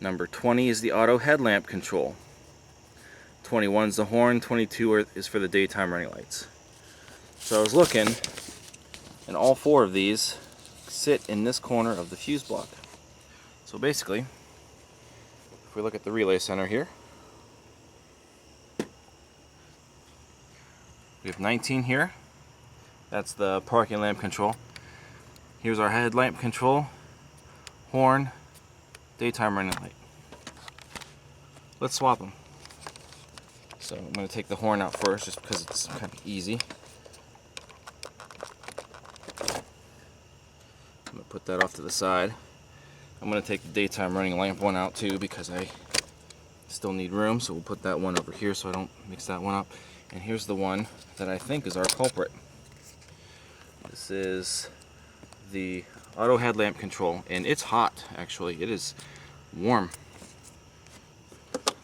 Number 20 is the auto headlamp control. 21 is the horn, 22 is for the daytime running lights. So I was looking, and all 4 of these sit in this corner of the fuse block. So basically, if we look at the relay center here, we have 19 here. That's the parking lamp control. Here's our headlamp control, horn, daytime running light. Let's swap them. So I'm going to take the horn out first just because it's kind of easy. I'm going to put that off to the side. I'm going to take the daytime running lamp one out too because I still need room, so we'll put that one over here so I don't mix that one up. And here's the one that I think is our culprit. This is the auto headlamp control, and it's hot actually. It is warm.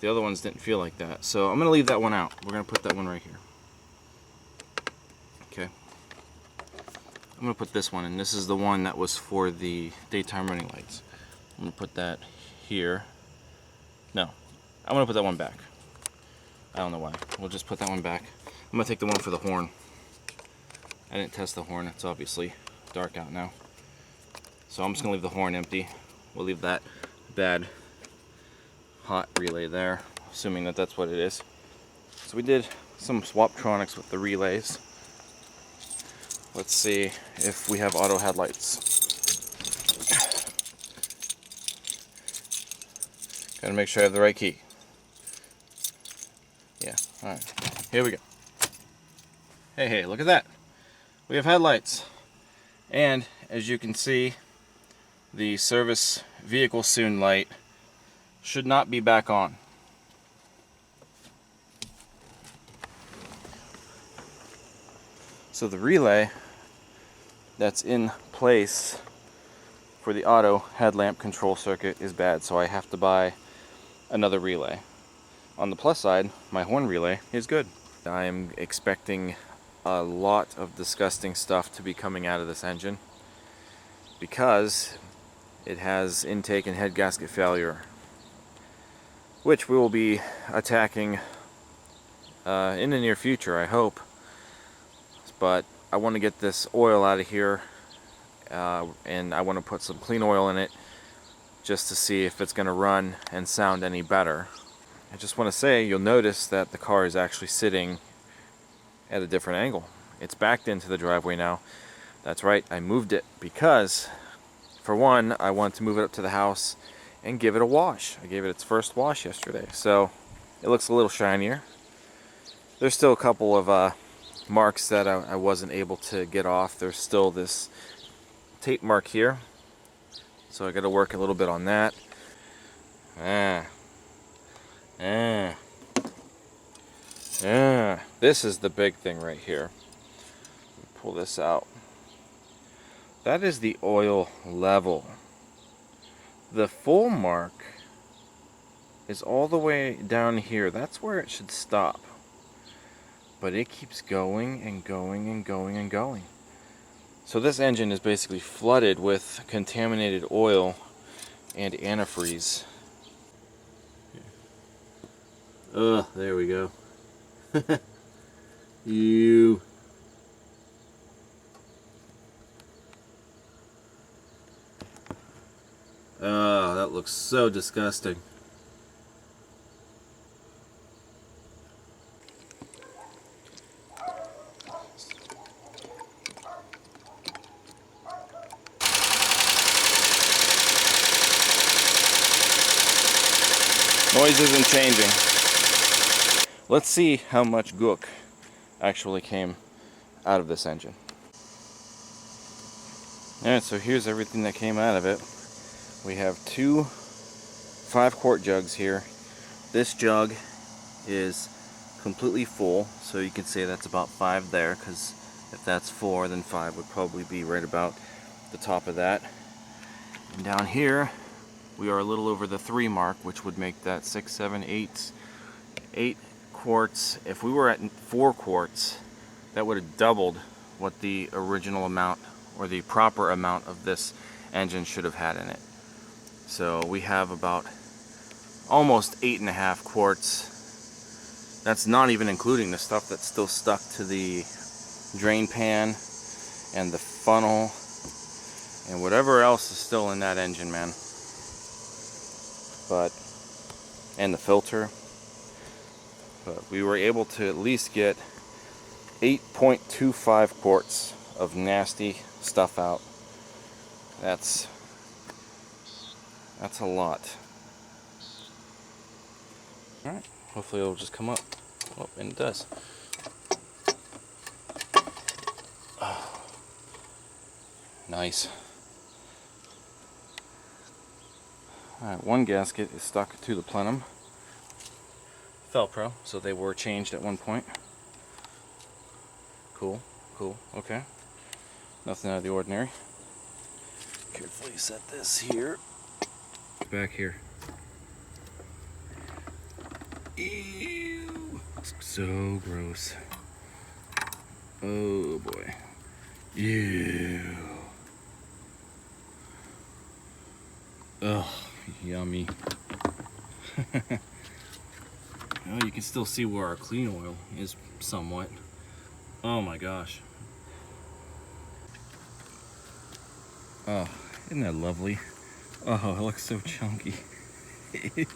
The other ones didn't feel like that, so I'm going to leave that one out. We're going to put that one right here. Okay. I'm going to put this one in. This is the one that was for the daytime running lights. I'm going to put that here. No, I'm going to put that one back. I don't know why. We'll just put that one back. I'm going to take the one for the horn. I didn't test the horn. It's obviously dark out now. So I'm just going to leave the horn empty. We'll leave that bad hot relay there, assuming that that's what it is. So we did some swaptronics with the relays. Let's see if we have auto headlights. Gotta make sure I have the right key. Yeah, alright. Here we go. Hey, look at that. We have headlights. And as you can see, the service vehicle soon light should not be back on. So the relay that's in place for the auto headlamp control circuit is bad, so I have to buy another relay. On the plus side, my horn relay is good. I am expecting a lot of disgusting stuff to be coming out of this engine because it has intake and head gasket failure, which we will be attacking in the near future, I hope. But I want to get this oil out of here, and I want to put some clean oil in it just to see if it's going to run and sound any better. I just want to say, you'll notice that the car is actually sitting at a different angle. It's backed into the driveway now. That's right, I moved it because, for one, I want to move it up to the house and give it a wash. I gave it its first wash yesterday, so it looks a little shinier. There's still a couple of marks that I wasn't able to get off. There's still this tape mark here, so I got to work a little bit on that. This is the big thing right here. Pull this out. That is the oil level. The full mark is all the way down here. That's where it should stop. But it keeps going and going and going and going. So this engine is basically flooded with contaminated oil and antifreeze. There we go. You. Oh, that looks so disgusting. Noise isn't changing. Let's see how much gook actually came out of this engine. Alright, so here's everything that came out of it. We have two 5-quart jugs here. This jug is completely full, so you can say that's about 5 there, because if that's 4, then 5 would probably be right about the top of that. And down here, we are a little over the 3 mark, which would make that 6, 7, 8 quarts. If we were at 4 quarts, that would have doubled what the original amount or the proper amount of this engine should have had in it. So we have about almost 8.5 quarts. That's not even including the stuff that's still stuck to the drain pan and the funnel and whatever else is still in that engine, man. And the filter. But we were able to at least get 8.25 quarts of nasty stuff out. That's a lot. Alright, hopefully it'll just come up. Oh, and it does. Oh, nice. Alright, one gasket is stuck to the plenum. Velcro, so they were changed at one point. Cool, cool, okay. Nothing out of the ordinary. Carefully set this here. Back here. Ew! So gross. Oh boy. Ew. Ugh, yummy. Oh, you can still see where our clean oil is somewhat. Oh my gosh. Oh, isn't that lovely? Oh, it looks so chunky. Ew.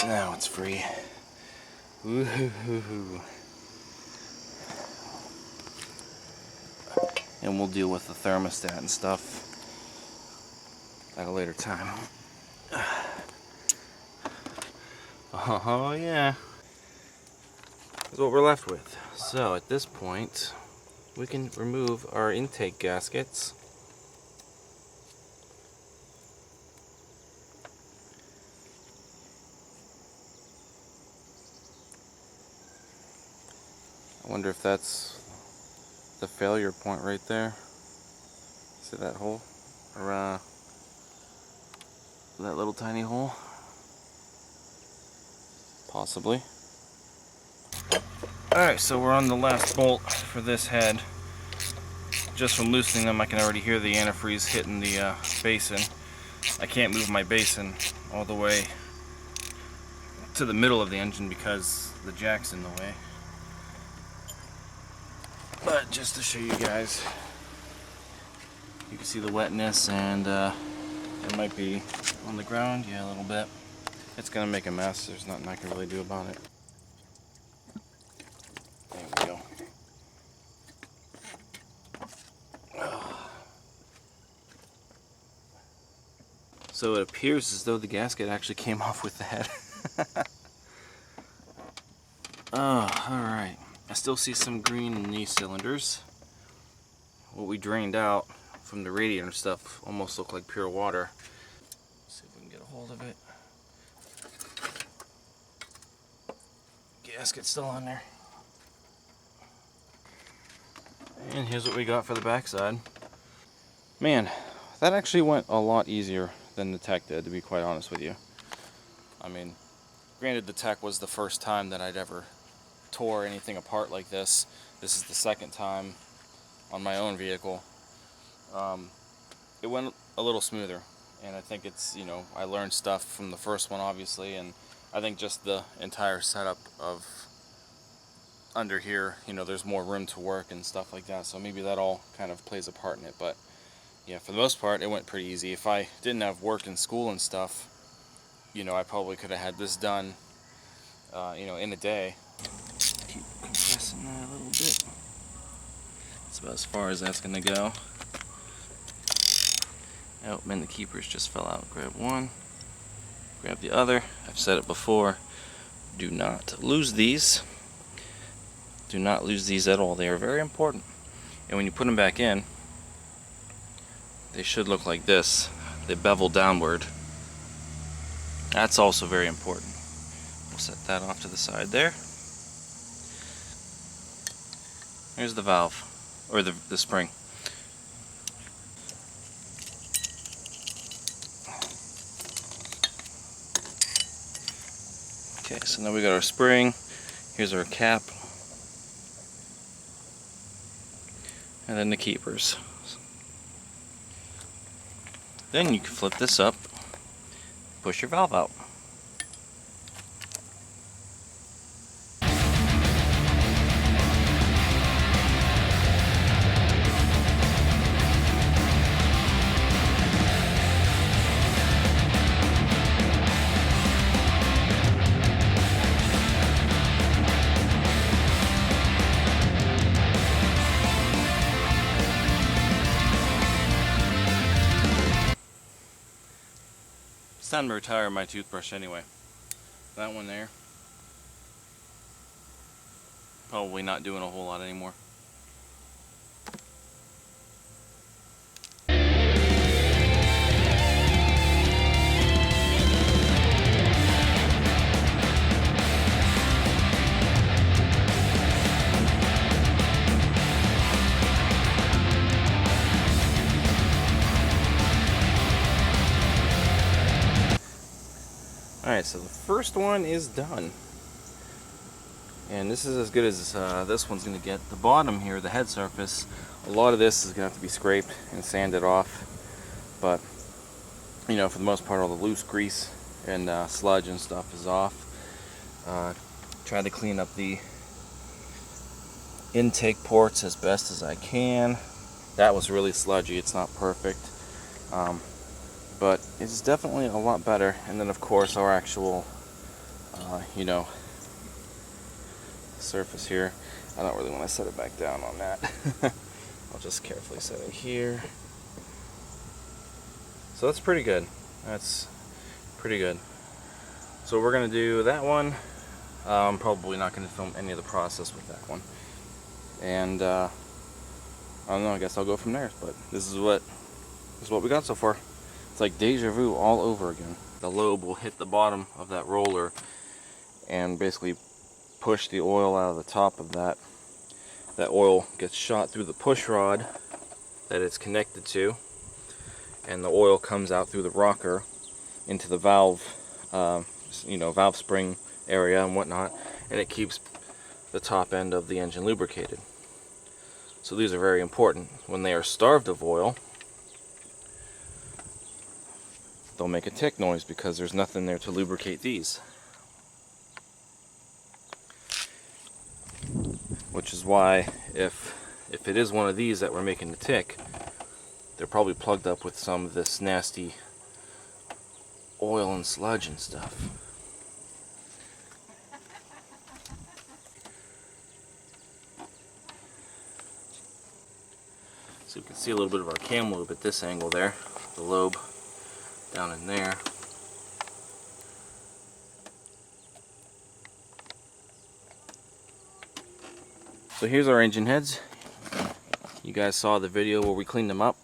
Now it's free. Woo-hoo-hoo-hoo. And we'll deal with the thermostat and stuff at a later time. Oh yeah. That's what we're left with. So at this point, we can remove our intake gaskets. I wonder if that's the failure point right there. See that hole? Or that little tiny hole? Possibly. Alright, so we're on the last bolt for this head. Just from loosening them, I can already hear the antifreeze hitting the basin. I can't move my basin all the way to the middle of the engine because the jack's in the way. But just to show you guys, you can see the wetness, and it might be on the ground, yeah, a little bit. It's gonna make a mess. There's nothing I can really do about it. There we go. So it appears as though the gasket actually came off with the head. Oh, alright. I still see some green in these cylinders. What we drained out from the radiator stuff almost looked like pure water. Let's see if we can get a hold of it. Gasket's still on there. And here's what we got for the backside. Man, that actually went a lot easier than the tech did, to be quite honest with you. I mean, granted the tech was the first time that I'd ever tore anything apart like this. This is the second time on my own vehicle. It went a little smoother, and I think it's, you know, I learned stuff from the first one obviously, and I think just the entire setup of under here, you know, there's more room to work and stuff like that, so maybe that all kind of plays a part in it. But yeah, for the most part it went pretty easy. If I didn't have work in school and stuff, you know, I probably could have had this done you know, in a day. Keep compressing that a little bit. That's about as far as that's gonna go. Oh, and the keepers just fell out. Grab one, grab the other. I've said it before, do not lose these. Do not lose these at all. They are very important. And when you put them back in, they should look like this. They bevel downward. That's also very important. We'll set that off to the side there. Here's the valve, or the spring. Okay, so now we got our spring. Here's our cap. and then the keepers. Then you can flip this up, push your valve out. It's time to retire my toothbrush anyway. That one there, probably not doing a whole lot anymore. Alright, so the first one is done. And this is as good as this one's going to get. The bottom here, the head surface, a lot of this is going to have to be scraped and sanded off. But, you know, for the most part, all the loose grease and sludge and stuff is off. Try to clean up the intake ports as best as I can. That was really sludgy. It's not perfect. But it's definitely a lot better. And then of course our actual you know, surface here. I don't really want to set it back down on that. I'll just carefully set it here. So that's pretty good. That's pretty good. So we're gonna do that one. I'm probably not gonna film any of the process with that one. And I don't know, I guess I'll go from there. But this is what we got so far. It's like deja vu all over again. The lobe will hit the bottom of that roller and basically push the oil out of the top of that. That oil gets shot through the push rod that it's connected to, and the oil comes out through the rocker into the valve, you know, valve spring area and whatnot, and it keeps the top end of the engine lubricated. So these are very important. When they are starved of oil, they'll make a tick noise because there's nothing there to lubricate these. Which is why if it is one of these that we're making the tick, they're probably plugged up with some of this nasty oil and sludge and stuff. So you can see a little bit of our cam lobe at this angle there, the lobe down in there. So here's our engine heads. You guys saw the video where we cleaned them up.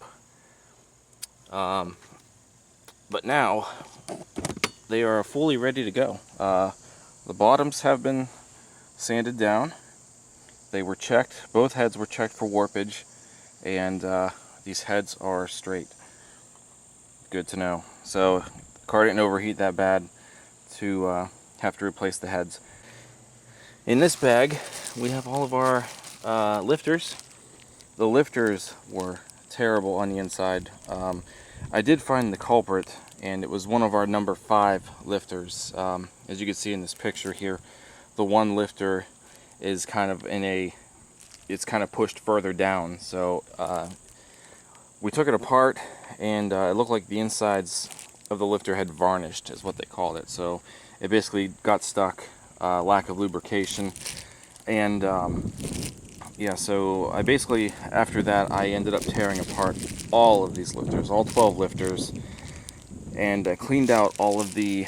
But now they are fully ready to go. The bottoms have been sanded down. They were checked. Both heads were checked for warpage, and these heads are straight. Good to know. So the car didn't overheat that bad to have to replace the heads. In this bag we have all of our lifters. The lifters were terrible on the inside. I did find the culprit, and it was one of our number 5 lifters. As you can see in this picture here, the one lifter is kind of it's kind of pushed further down. So we took it apart, and it looked like the insides of the lifter had varnished, is what they called it. So it basically got stuck, lack of lubrication, and yeah, so I basically, after that, I ended up tearing apart all of these lifters, all 12 lifters, and I cleaned out all of the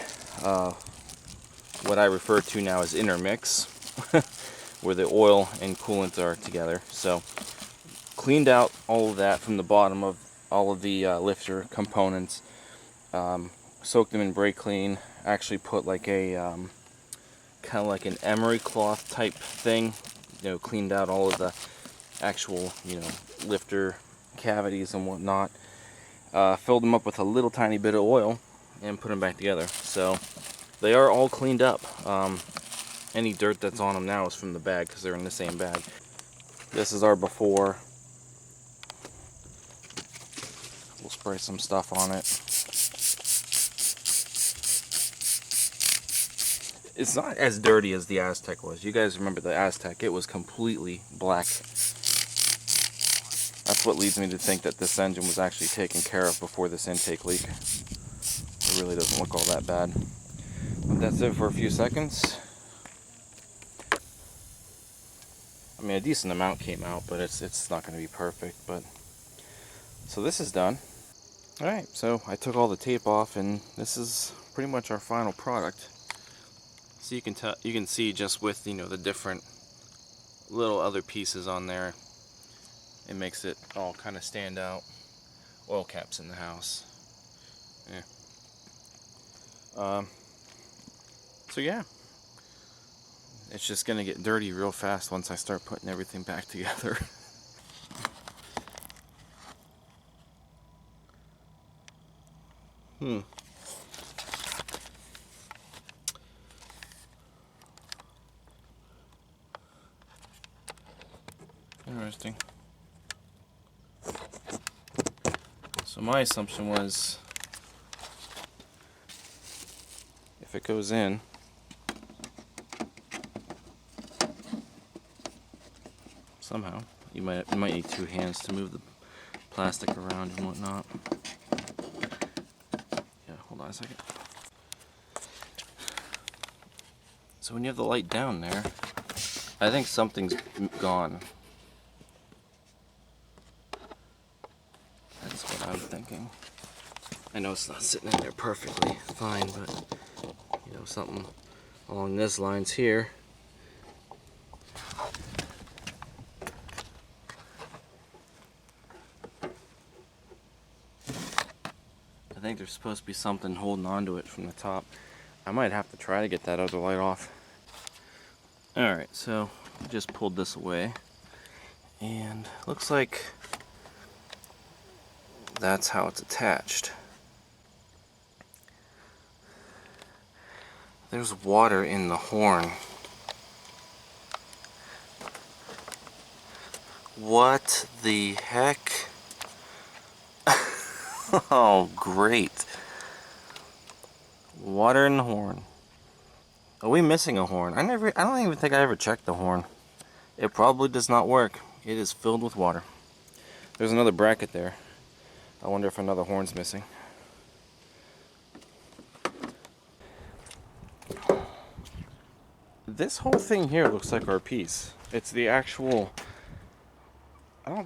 what I refer to now as intermix, where the oil and coolant are together. So cleaned out all of that from the bottom of all of the lifter components, soaked them in brake clean, actually put like a kind of like an emery cloth type thing, you know, cleaned out all of the actual, you know, lifter cavities and whatnot, filled them up with a little tiny bit of oil and put them back together. So they are all cleaned up. Any dirt that's on them now is from the bag because they're in the same bag. This is our before We'll spray some stuff on it. It's not as dirty as the Aztec was. You guys remember the Aztec? It was completely black. That's what leads me to think that this engine was actually taken care of before this intake leak. It really doesn't look all that bad. But that's it for a few seconds. I mean, a decent amount came out, but it's not going to be perfect. But so this is done. All right, so I took all the tape off, and this is pretty much our final product. So you can see just with, you know, the different little other pieces on there, it makes it all kind of stand out. Oil caps in the house. Yeah. So yeah, it's just gonna get dirty real fast once I start putting everything back together. Interesting. So my assumption was, if it goes in, somehow, you might need two hands to move the plastic around and whatnot. Yeah, hold on a second. So when you have the light down there, I think something's gone. That's what I'm thinking. I know it's not sitting in there perfectly fine, but you know, something along these lines here. I think there's supposed to be something holding onto it from the top. I might have to try to get that other light off. Alright, so I just pulled this away, and looks like that's how it's attached. There's water in the horn. What the heck? Oh, great. Water in the horn. Are we missing a horn? I don't even think I ever checked the horn. It probably does not work. It is filled with water. There's another bracket there. I wonder if another horn's missing. This whole thing here looks like our piece. It's the actual...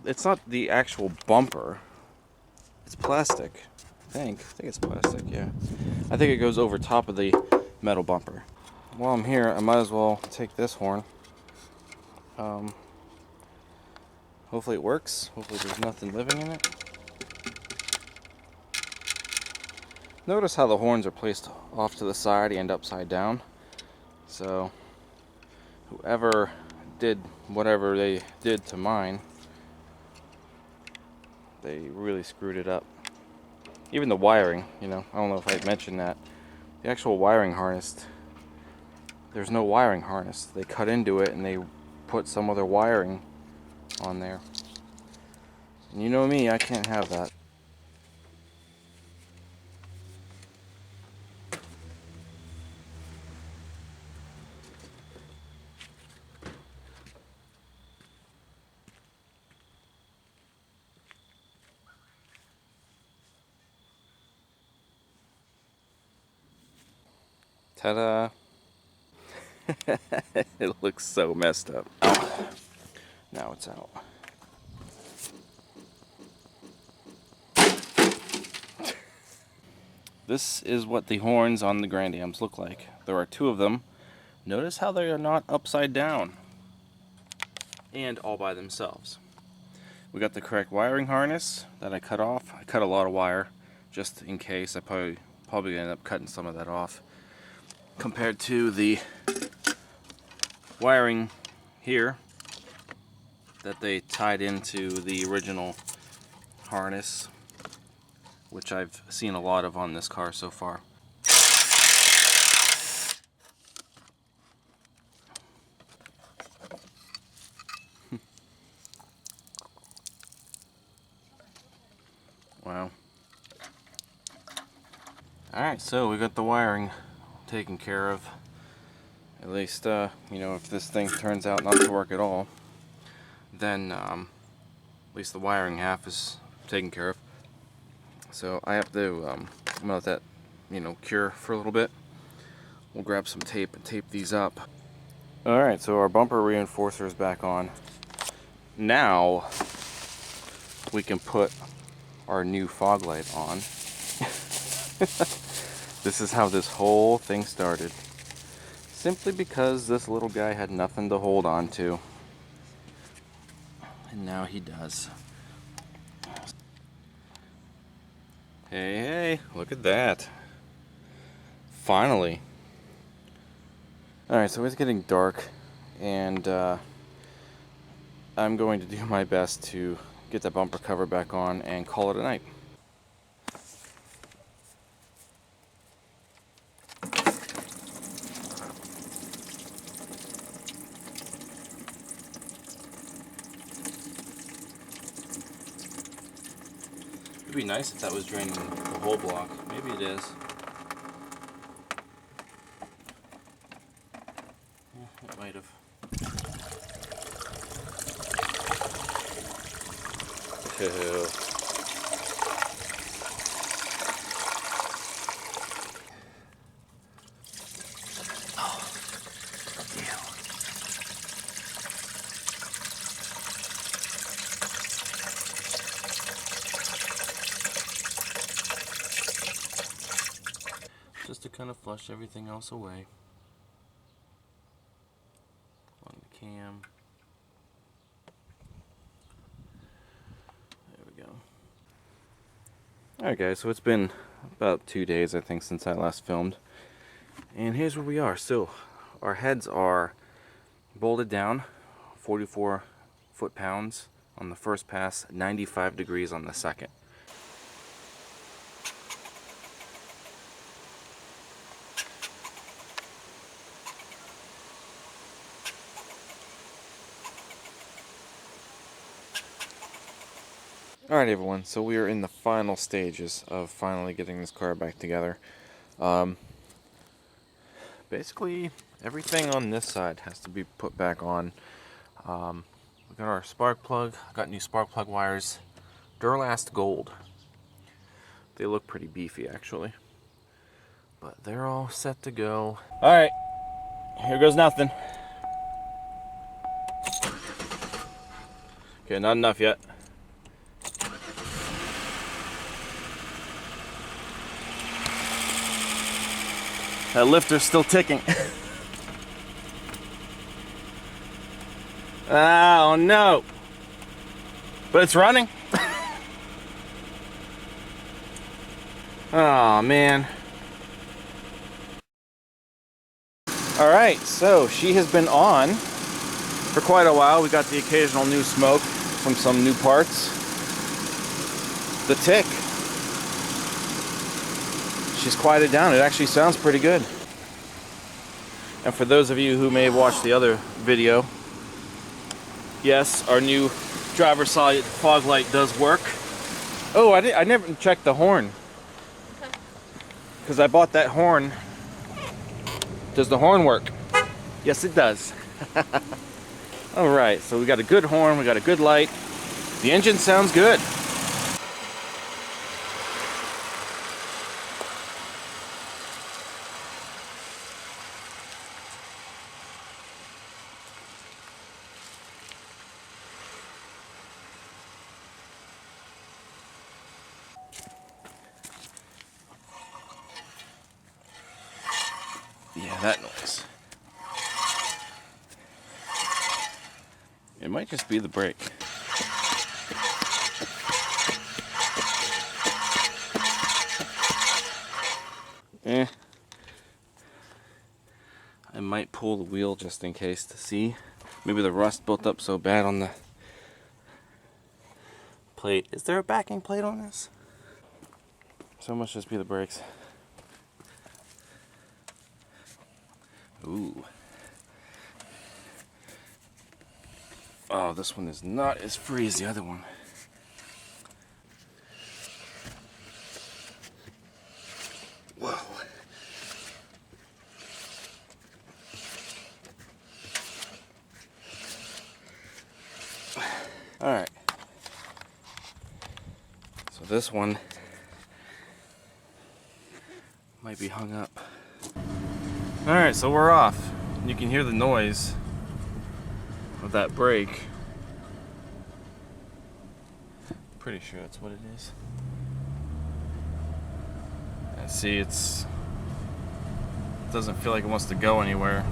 it's not the actual bumper. It's plastic. I think it's plastic, yeah. I think it goes over top of the metal bumper. While I'm here, I might as well take this horn. Hopefully it works. Hopefully there's nothing living in it. Notice how the horns are placed off to the side and upside down. So whoever did whatever they did to mine, they really screwed it up. Even the wiring, you know, I don't know if I mentioned that. The actual wiring harness, there's no wiring harness. They cut into it and they put some other wiring on there. And you know me, I can't have that. Ta-da! It looks so messed up. Oh. Now it's out. This is what the horns on the Grand Ams look like. There are two of them. Notice how they are not upside down and all by themselves. We got the correct wiring harness that I cut off. I cut a lot of wire just in case. I probably ended up cutting some of that off. Compared to the wiring here that they tied into the original harness, which I've seen a lot of on this car so far. Wow, Alright, so we got the wiring taken care of. At least, you know, if this thing turns out not to work at all, then at least the wiring half is taken care of. So I have to I'm gonna let that, you know, cure for a little bit. We'll grab some tape and tape these up. Alright, so our bumper reinforcer is back on. Now we can put our new fog light on. This is how this whole thing started. Simply because this little guy had nothing to hold on to. And now he does. Hey, hey, look at that. Finally. Alright, so it's getting dark, and I'm going to do my best to get that bumper cover back on and call it a night. It'd be nice if that was draining the whole block. Maybe it is. Yeah, it might have. Two. Just to kind of flush everything else away. On the cam. There we go. Alright guys, so it's been about 2 days I think since I last filmed. And here's where we are. So our heads are bolted down, 44 foot-pounds on the first pass, 95 degrees on the second. Alright everyone, so we are in the final stages of finally getting this car back together. Basically, everything on this side has to be put back on. We got our spark plug, got new spark plug wires, Durlast Gold. They look pretty beefy actually. But they're all set to go. Alright, here goes nothing. Okay, not enough yet. That lifter's still ticking. Oh no! But it's running. Oh man. Alright, so she has been on for quite a while. We got the occasional new smoke from some new parts. The tick. She's quieted down. It actually sounds pretty good. And for those of you who may have watched the other video, yes, our new driver's side fog light does work. Oh, I never checked the horn. Because I bought that horn. Does the horn work? Yes, it does. Alright, so we got a good horn, we got a good light. The engine sounds good. Yeah, that noise. It might just be the brake. I might pull the wheel just in case to see. Maybe the rust built up so bad on the plate. Is there a backing plate on this? So it must just be the brakes. Ooh. Oh, this one is not as free as the other one. Whoa. Alright. So this one might be hung up. Alright, so we're off. You can hear the noise of that brake. Pretty sure that's what it is. And see, it doesn't feel like it wants to go anywhere.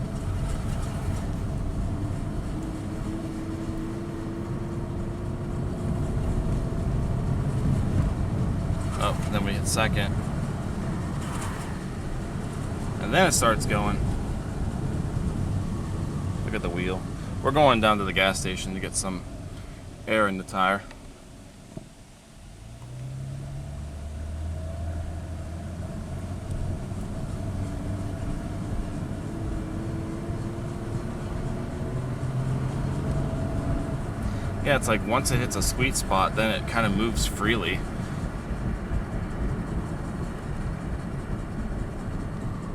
Oh, then we hit second. And then it starts going. Look at the wheel. We're going down to the gas station to get some air in the tire. Yeah, it's like once it hits a sweet spot, then it kind of moves freely.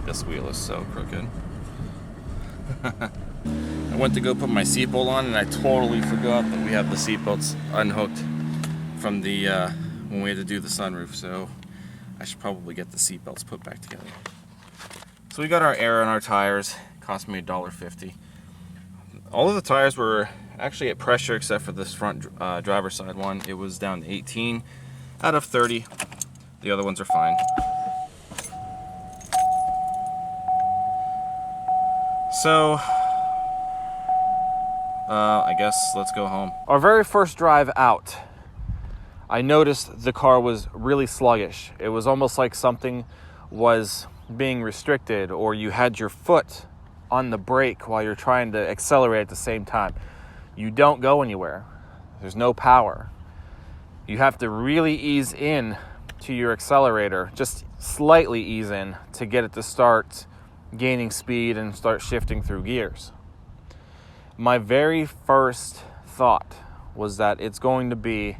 This wheel is so crooked. I went to go put my seatbelt on and I totally forgot that we have the seatbelts unhooked from the when we had to do the sunroof, so I should probably get the seatbelts put back together. So we got our air on our tires. It cost me $1.50. All of the tires were actually at pressure except for this front driver's side one. It was down to 18 out of 30. The other ones are fine. So, I guess let's go home. Our very first drive out, I noticed the car was really sluggish. It was almost like something was being restricted, or you had your foot on the brake while you're trying to accelerate at the same time. You don't go anywhere. There's no power. You have to really ease in to your accelerator, just slightly ease in to get it to start gaining speed and start shifting through gears. My very first thought was that it's going to be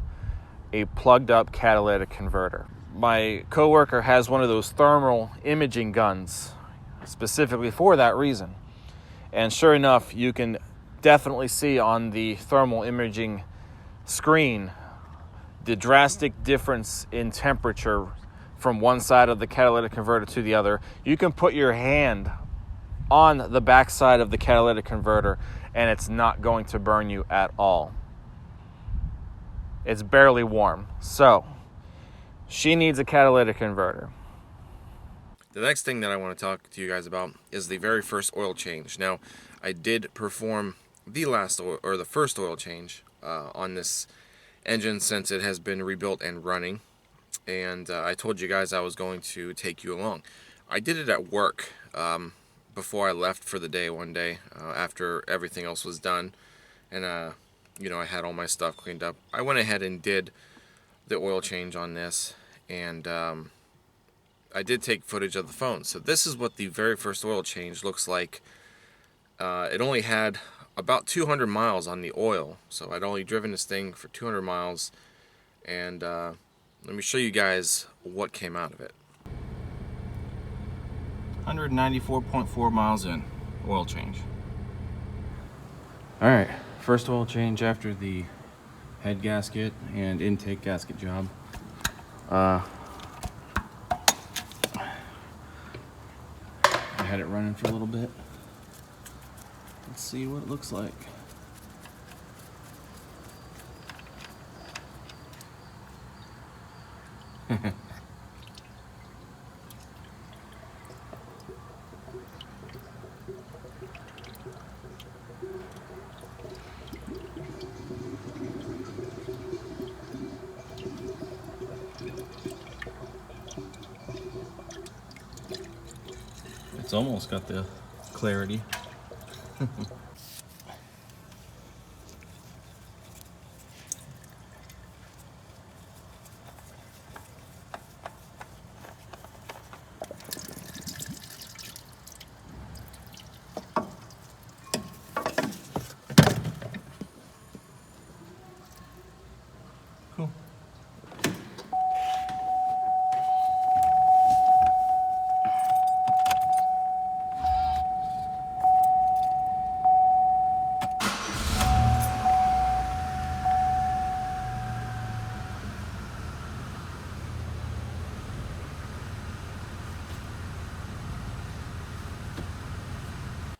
a plugged up catalytic converter. My coworker has one of those thermal imaging guns specifically for that reason. And sure enough, you can definitely see on the thermal imaging screen the drastic difference in temperature from one side of the catalytic converter to the other. You can put your hand on the back side of the catalytic converter and it's not going to burn you at all. It's barely warm. So, she needs a catalytic converter. The next thing that I want to talk to you guys about is the very first oil change. Now, I did perform the first oil change on this engine since it has been rebuilt and running. And I told you guys I was going to take you along. I did it at work before I left for the day one day after everything else was done. And, you know, I had all my stuff cleaned up. I went ahead and did the oil change on this. And I did take footage of the phone. So this is what the very first oil change looks like. It only had about 200 miles on the oil. So I'd only driven this thing for 200 miles. And let me show you guys what came out of it. 194.4 miles in, oil change. Alright, first oil change after the head gasket and intake gasket job. I had it running for a little bit. Let's see what it looks like. It's almost got the clarity. Cool.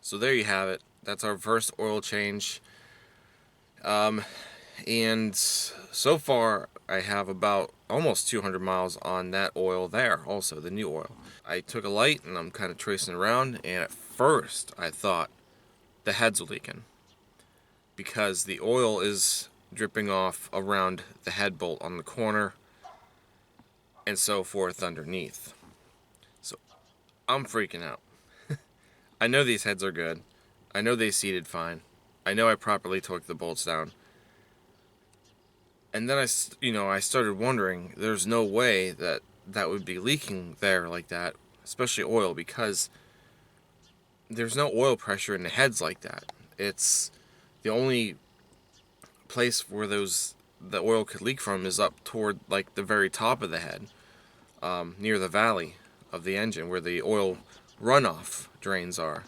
So there you have it. That's our first oil change. And so far I have about almost 200 miles on that oil there, also the new oil. I took a light and I'm kind of tracing around, and at first I thought the heads were leaking because the oil is dripping off around the head bolt on the corner and so forth underneath. So I'm freaking out. I know these heads are good. I know they seated fine. I know I properly torqued the bolts down. And then I started wondering, there's no way that that would be leaking there like that, especially oil, because there's no oil pressure in the heads like that. It's the only place where the oil could leak from is up toward like the very top of the head, near the valley of the engine where the oil runoff drains are.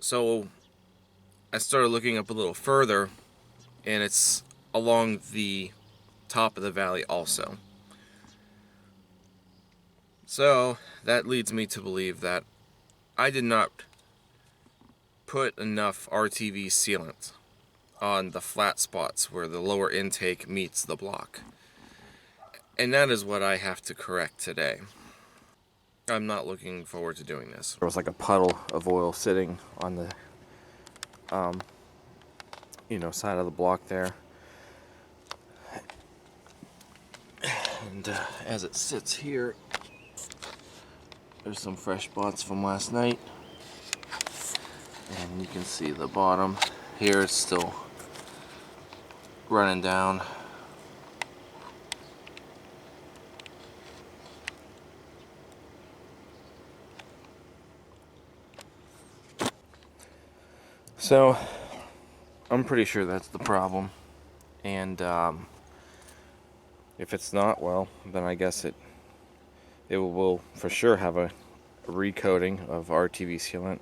So I started looking up a little further, and it's along the top of the valley also. So that leads me to believe that I did not put enough RTV sealant on the flat spots where the lower intake meets the block. And that is what I have to correct today. I'm not looking forward to doing this. There was like a puddle of oil sitting on the side of the block there. And as it sits here, there's some fresh spots from last night. And you can see the bottom here, it's still running down. So I'm pretty sure that's the problem, and if it's not, well, then I guess it will for sure have a recoating of RTV sealant.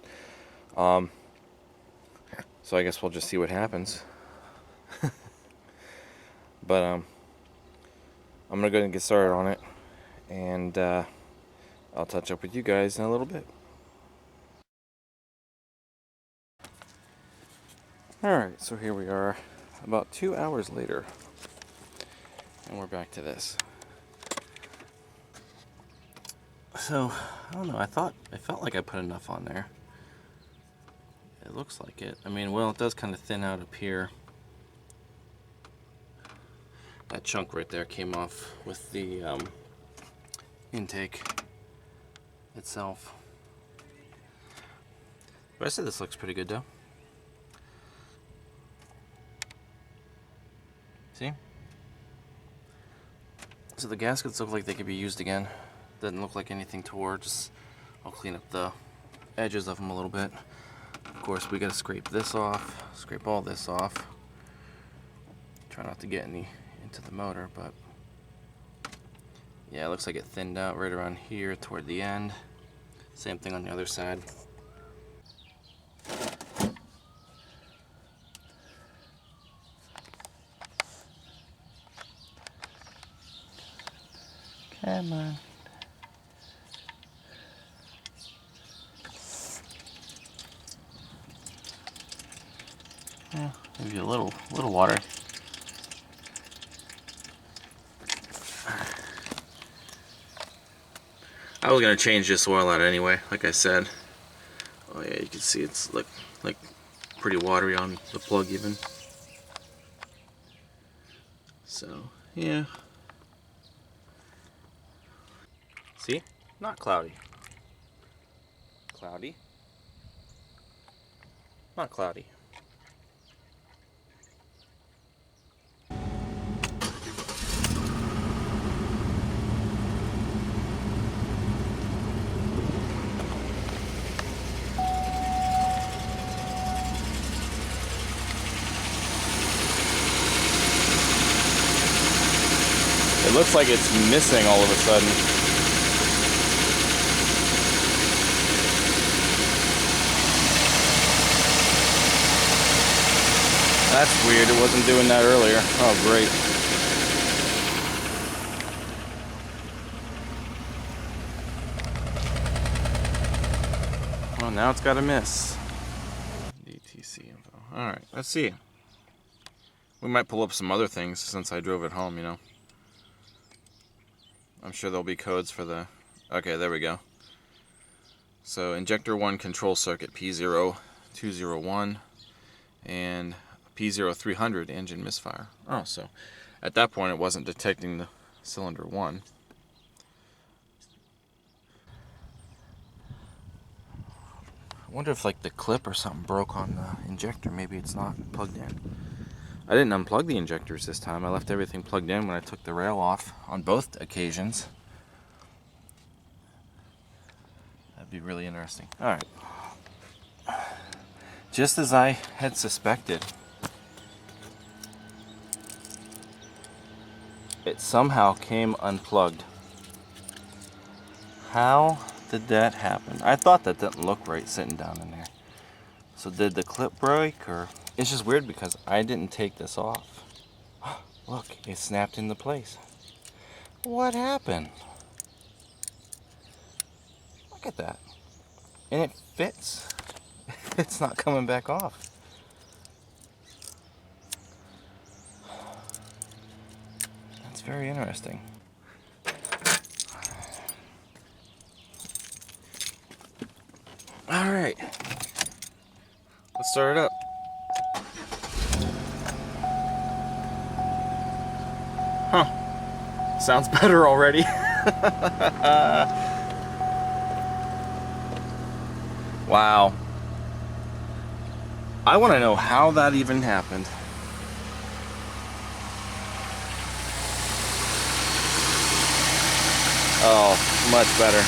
So I guess we'll just see what happens. But I'm gonna go ahead and get started on it, and I'll touch up with you guys in a little bit. Alright, so here we are about 2 hours later, and we're back to this. So, I don't know, I felt like I put enough on there. It looks like it. I mean, well, it does kind of thin out up here. That chunk right there came off with the intake itself. But I said this looks pretty good though. See? So the gaskets look like they could be used again. Doesn't look like anything tore. Just I'll clean up the edges of them a little bit. Of course, we gotta scrape this off, scrape all this off. Try not to get any into the motor, but yeah, it looks like it thinned out right around here toward the end. Same thing on the other side. Come on. Yeah, maybe a little water. I was gonna change this oil out anyway, like I said. Oh yeah, you can see it's like pretty watery on the plug even. So yeah. See? Not cloudy. Cloudy. Not cloudy. It looks like it's missing all of a sudden. That's weird, it wasn't doing that earlier. Oh, great. now it's got a miss. DTC info. Alright, let's see. We might pull up some other things since I drove it home, you know. I'm sure there'll be codes for the... Okay, there we go. So, injector 1 control circuit P0201 and P0300 engine misfire. Oh, so at that point it wasn't detecting the cylinder 1. I wonder if like the clip or something broke on the injector. Maybe it's not plugged in. I didn't unplug the injectors this time. I left everything plugged in when I took the rail off on both occasions. That'd be really interesting. Alright. Just as I had suspected, it somehow came unplugged. How did that happen? I thought that didn't look right sitting down in there. So did the clip break, or... It's just weird because I didn't take this off. Look, it snapped into place. What happened? Look at that. And it fits. It's not coming back off. That's very interesting. Alright. Let's start it up. Huh. Sounds better already. Wow. I want to know how that even happened. Oh, much better.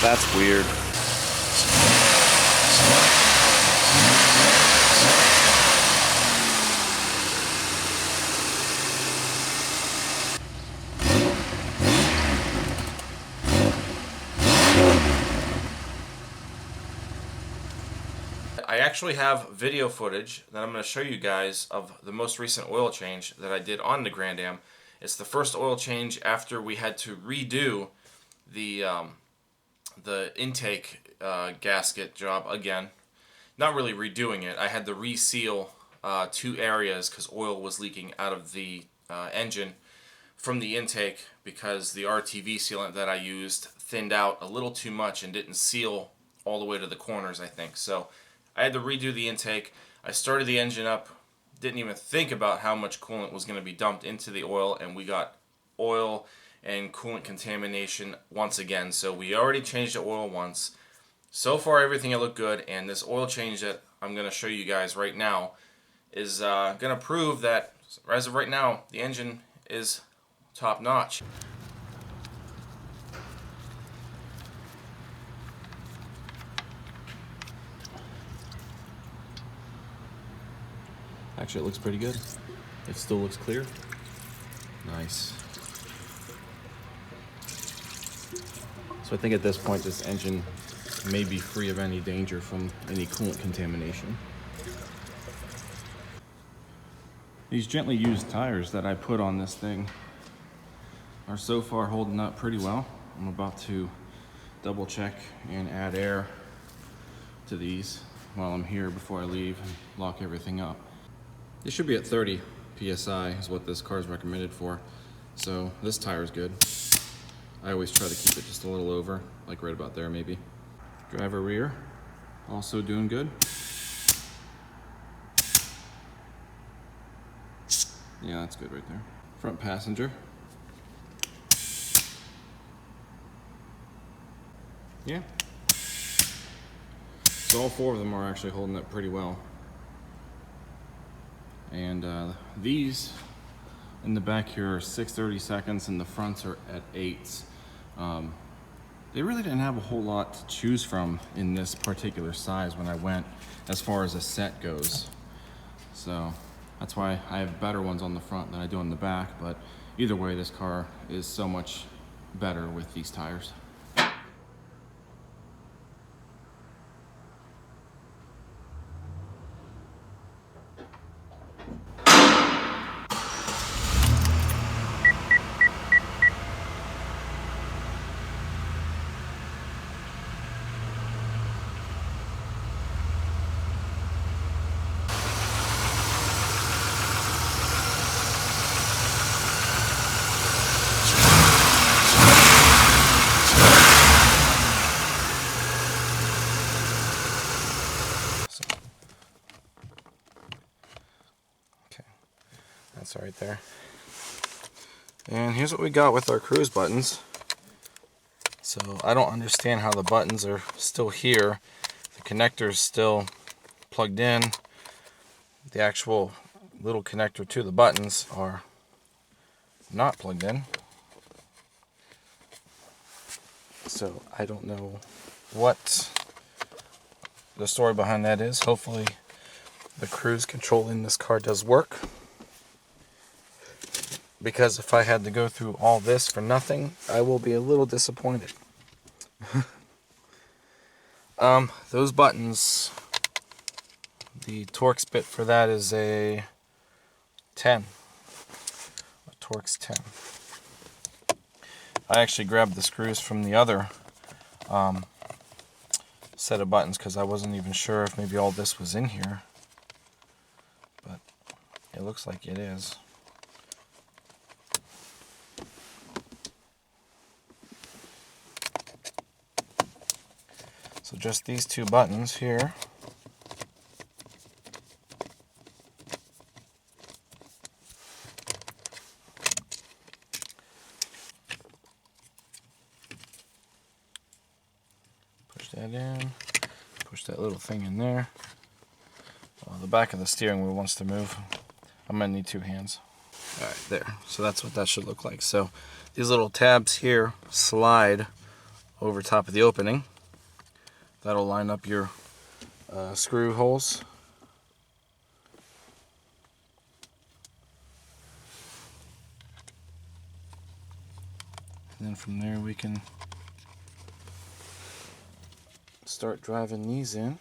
That's weird. I actually have video footage that I'm going to show you guys of the most recent oil change that I did on the Grand Am. It's the first oil change after we had to redo the intake gasket job again. Not really redoing it. I had to reseal 2 areas because oil was leaking out of the engine from the intake because the RTV sealant that I used thinned out a little too much and didn't seal all the way to the corners, I think. So I had to redo the intake. I started the engine up, didn't even think about how much coolant was going to be dumped into the oil, and we got oil and coolant contamination once again. So we already changed the oil once. So far everything looked good, and this oil change that I'm going to show you guys right now is going to prove that as of right now the engine is top notch. Actually, it looks pretty good. It still looks clear. Nice. So I think at this point this engine may be free of any danger from any coolant contamination. These gently used tires that I put on this thing are so far holding up pretty well. I'm about to double check and add air to these while I'm here before I leave and lock everything up. It should be at 30 PSI is what this car is recommended for. So this tire is good. I always try to keep it just a little over, like right about there maybe. Driver rear, also doing good. Yeah, that's good right there. Front passenger. Yeah. So all 4 of them are actually holding up pretty well. And these in the back here are 6/30 seconds and the fronts are at 8s. They really didn't have a whole lot to choose from in this particular size when I went as far as a set goes. So that's why I have better ones on the front than I do on the back, but either way this car is so much better with these tires. That's right there. And here's what we got with our cruise buttons. So I don't understand how the buttons are still here. The connector's still plugged in. The actual little connector to the buttons are not plugged in. So I don't know what the story behind that is. Hopefully the cruise control in this car does work. Because if I had to go through all this for nothing, I will be a little disappointed. Those buttons, the Torx bit for that is a 10. A Torx 10. I actually grabbed the screws from the other set of buttons because I wasn't even sure if maybe all this was in here. But it looks like it is. So just these two buttons here. Push that in. Push that little thing in there. The back of the steering wheel wants to move. I'm going to need 2 hands. Alright, there. So that's what that should look like. So these little tabs here slide over top of the opening. That'll line up your screw holes. And then from there we can start driving these in.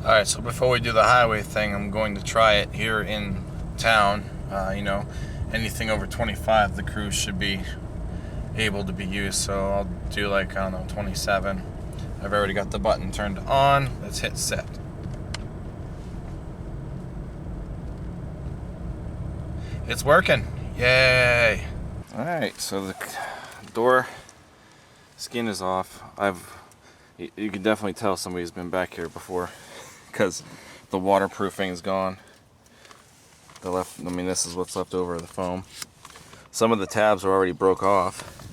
Alright, so before we do the highway thing, I'm going to try it here in town. You know, anything over 25, the cruise should be able to be used. So I'll do like, I don't know, 27. I've already got the button turned on. Let's hit set. It's working. Yay! Alright, so the door skin is off. You can definitely tell somebody's been back here before because the waterproofing is gone. This is what's left over of the foam. Some of the tabs are already broke off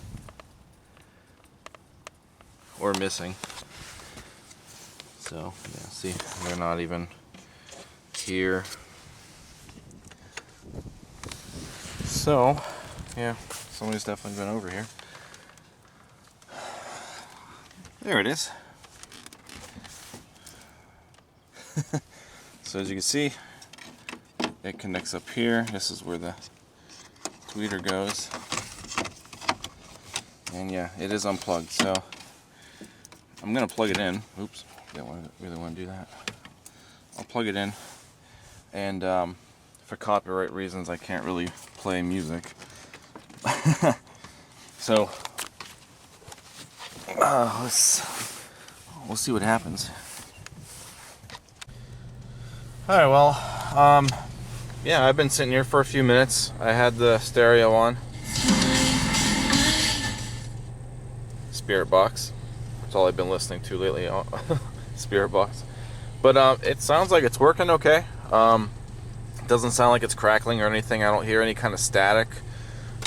or missing. So, yeah, see, they're not even here. So, yeah, somebody's definitely been over here. There it is. So as you can see, it connects up here. This is where the tweeter goes. And yeah, it is unplugged, so I'm gonna plug it in. Oops, don't really want to do that. I'll plug it in, and for copyright reasons, I can't really play music. So we'll see what happens. All right, well, yeah, I've been sitting here for a few minutes. I had the stereo on. Spirit Box. That's all I've been listening to lately. Spirit Box. But it sounds like it's working okay. It doesn't sound like it's crackling or anything. I don't hear any kind of static.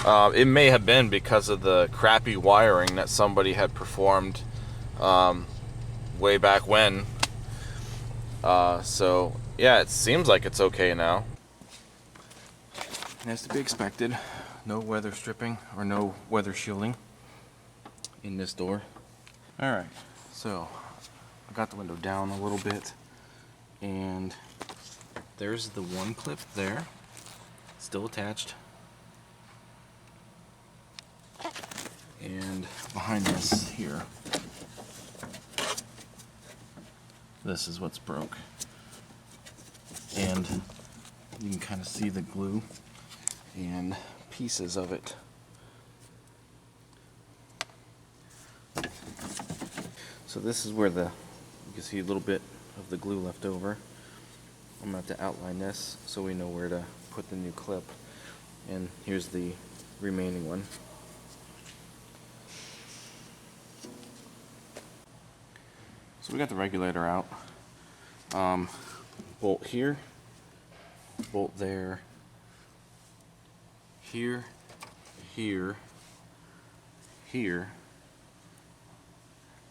It may have been because of the crappy wiring that somebody had performed way back when. So yeah, it seems like it's okay now. As to be expected, no weather stripping or no weather shielding in this door. Alright, so I got the window down a little bit, and there's the one clip there, still attached. And behind this here, this is what's broke. And you can kind of see the glue and pieces of it. So this is where you can see a little bit of the glue left over. I'm going to have to outline this so we know where to put the new clip. And here's the remaining one. So we got the regulator out. Bolt here, bolt there, here, here, here,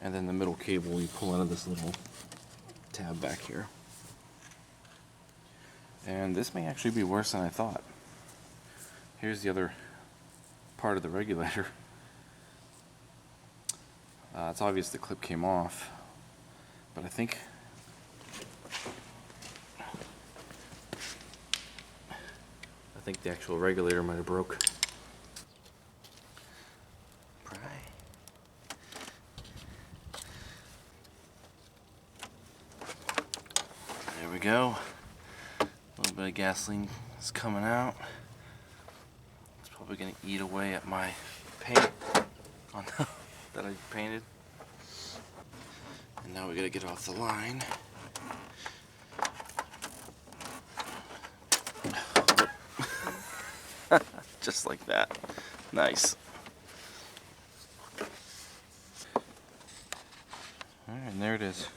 and then the middle cable you pull out of this little tab back here. And this may actually be worse than I thought. Here's the other part of the regulator. It's obvious the clip came off, but I think the actual regulator might have broke. There we go. A little bit of gasoline is coming out. It's probably going to eat away at my paint on that I painted. And now we got to get off the line. Just like that. Nice. Alright, and there it is.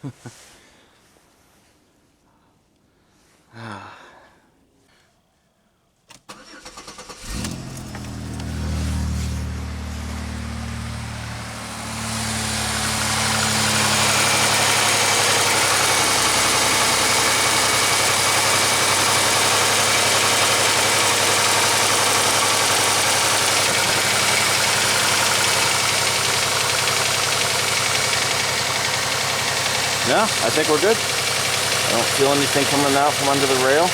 Yeah, I think we're good. I don't feel anything coming out from under the rail.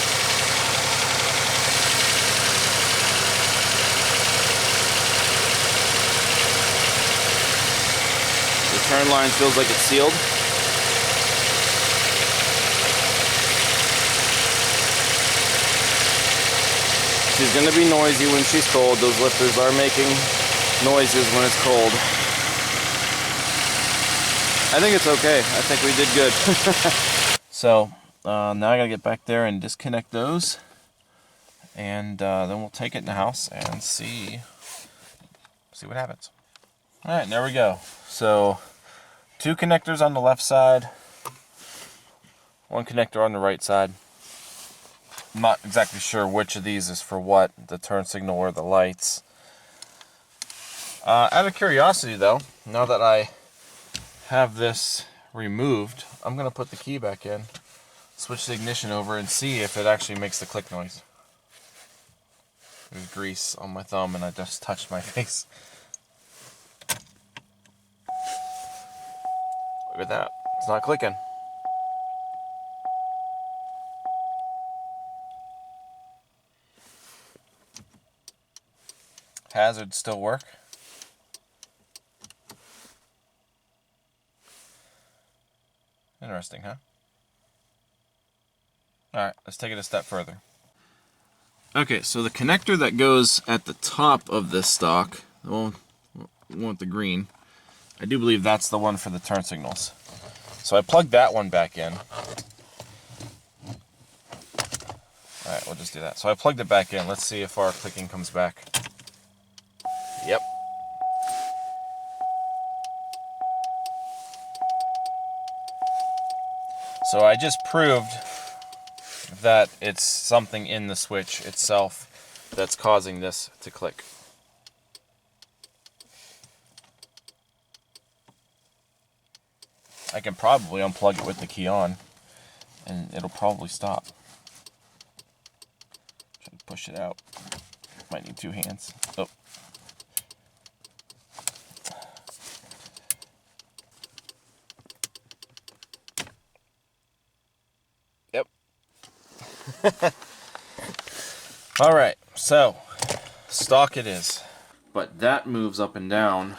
The turn line feels like it's sealed. She's going to be noisy when she's cold. Those lifters are making noises when it's cold. I think it's okay. I think we did good. So now I gotta get back there and disconnect those, and then we'll take it in the house and see what happens. All right, there we go. So 2 connectors on the left side, 1 connector on the right side. I'm not exactly sure which of these is for what, the turn signal or the lights. Out of curiosity though, now that I have this removed, I'm going to put the key back in, switch the ignition over, and see if it actually makes the click noise. There's grease on my thumb and I just touched my face. Look at that. It's not clicking. Hazards still work. Interesting, huh? Alright, let's take it a step further. Okay, so the connector that goes at the top of this stock, the one with the green, I do believe that's the one for the turn signals. So I plugged that one back in. Alright, we'll just do that. So I plugged it back in. Let's see if our clicking comes back. Yep. So I just proved that it's something in the switch itself that's causing this to click. I can probably unplug it with the key on and it'll probably stop. Try to push it out. Might need 2 hands. Oh. Yep. Alright, so stock it is. But that moves up and down,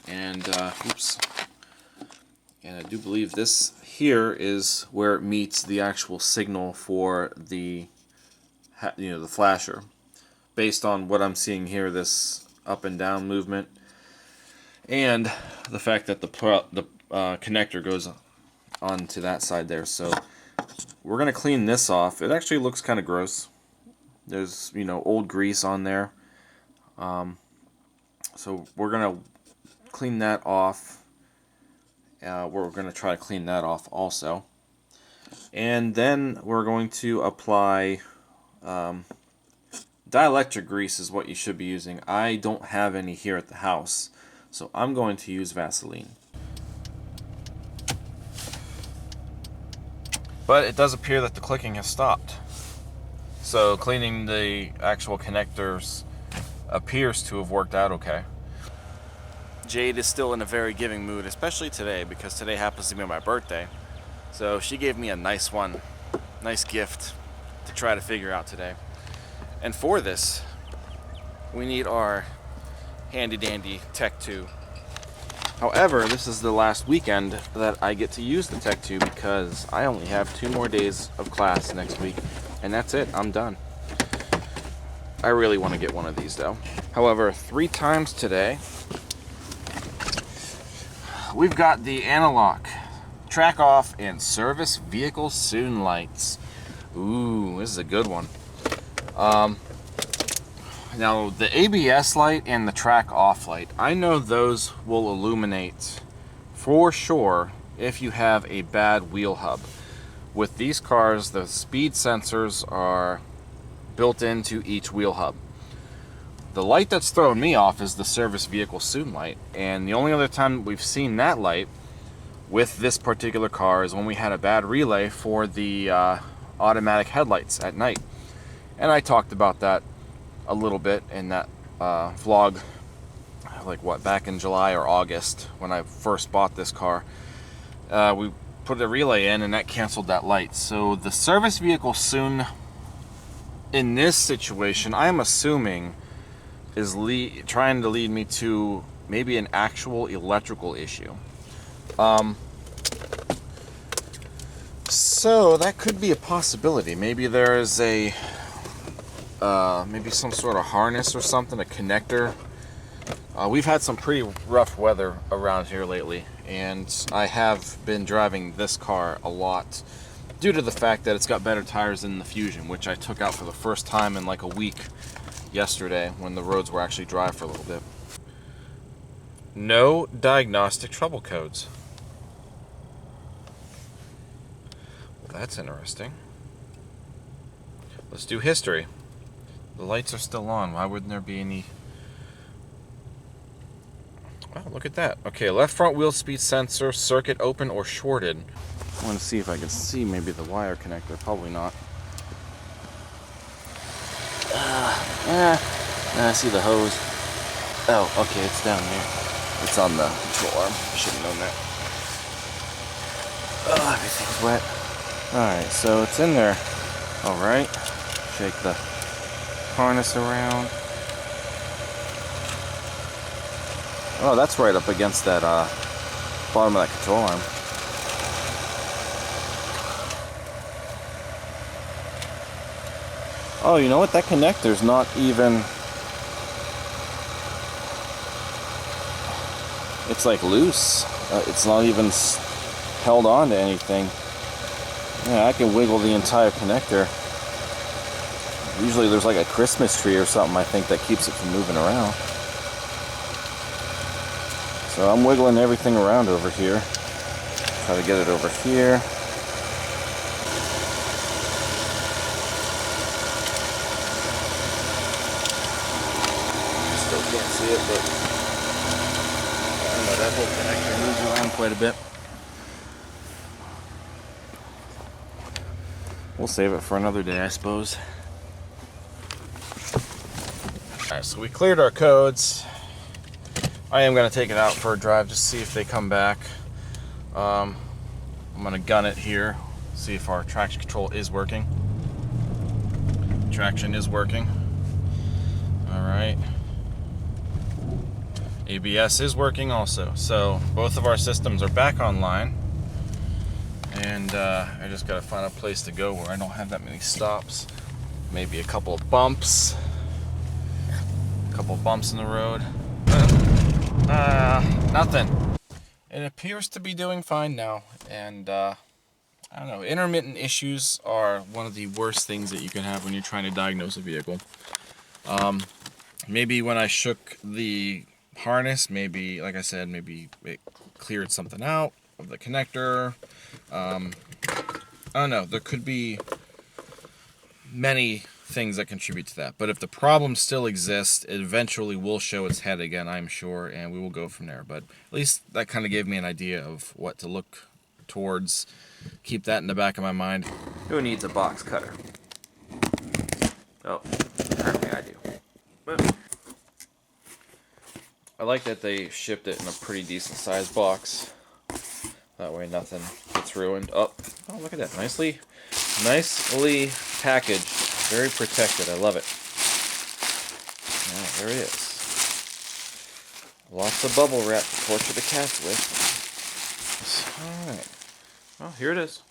and oops. And I do believe this here is where it meets the actual signal for the the flasher. Based on what I'm seeing here, this up and down movement, and the fact that the connector goes onto that side there. So we're gonna clean this off. It actually looks kind of gross. There's old grease on there. So we're gonna clean that off. We're gonna try to clean that off also, and then we're going to apply dielectric grease is what you should be using. I don't have any here at the house, so I'm going to use Vaseline. But it does appear that the clicking has stopped. So cleaning the actual connectors appears to have worked out okay. Jade is still in a very giving mood, especially today, because today happens to be my birthday. So she gave me a nice gift to try to figure out today. And for this, we need our handy dandy Tech 2. However, this is the last weekend that I get to use the Tech 2 because I only have 2 more days of class next week, and that's it. I'm done. I really want to get one of these though. However, 3 times today, we've got the analog, track off, and service vehicle soon lights. Ooh, this is a good one. Now, the ABS light and the track off light, I know those will illuminate for sure if you have a bad wheel hub. With these cars, the speed sensors are built into each wheel hub. The light that's throwing me off is the service vehicle soon light, and the only other time we've seen that light with this particular car is when we had a bad relay for the automatic headlights at night. And I talked about that a little bit in that vlog, like what, back in July or August when I first bought this car. We put a relay in and that canceled that light. So the service vehicle soon in this situation, I'm assuming, is trying to lead me to maybe an actual electrical issue. So that could be a possibility. Maybe there is a maybe some sort of harness or something, a connector. We've had some pretty rough weather around here lately, and I have been driving this car a lot due to the fact that it's got better tires than the Fusion, which I took out for the first time in like a week yesterday when the roads were actually dry for a little bit. No diagnostic trouble codes. Well, that's interesting. Let's do history. The lights are still on. Why wouldn't there be any? Oh, look at that. Okay, left front wheel speed sensor, circuit open or shorted. I want to see if I can see maybe the wire connector. Probably not. I see the hose. Oh, okay, it's down there. It's on the control arm. I should have known that. Oh, everything's wet. Alright, so it's in there. Alright. Shake the harness around. Oh, that's right up against that bottom of that control arm. Oh, you know what? That connector's not even... It's like loose. It's not even held on to anything. Yeah, I can wiggle the entire connector. Usually there's like a Christmas tree or something, I think, that keeps it from moving around. So I'm wiggling everything around over here. Try to get it over here. Still can't see it, but I don't know, that whole connector moves around quite a bit. We'll save it for another day, I suppose. Alright, so we cleared our codes. I am going to take it out for a drive just to see if they come back. I'm going to gun it here, see if our traction control is working. Traction is working. Alright. ABS is working also. So both of our systems are back online. And I just got to find a place to go where I don't have that many stops. Maybe a couple of bumps. A couple of bumps in the road. Nothing. It appears to be doing fine now, and I don't know, intermittent issues are one of the worst things that you can have when you're trying to diagnose a vehicle. Maybe when I shook the harness, maybe, like I said, maybe it cleared something out of the connector. I don't know, there could be many things that contribute to that. But if the problem still exists, it eventually will show its head again, I'm sure, and we will go from there. But at least that kind of gave me an idea of what to look towards. Keep that in the back of my mind. Who needs a box cutter? Oh, apparently I do. But I like that they shipped it in a pretty decent sized box. That way nothing gets ruined. Oh, look at that. Nicely packaged. Very protected. I love it. There it is. Lots of bubble wrap to torture the cats with. Alright. Well, here it is.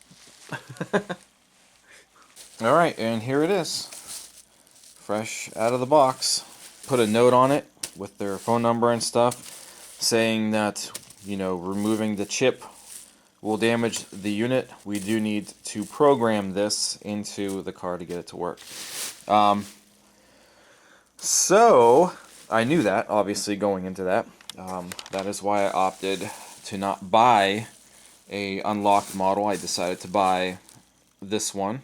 Alright, and here it is. Fresh out of the box. Put a note on it with their phone number and stuff saying that, you know, removing the chip will damage the unit. We do need to program this into the car to get it to work. So I knew that, obviously, going into that. That is why I opted to not buy a unlocked model. I decided to buy this one.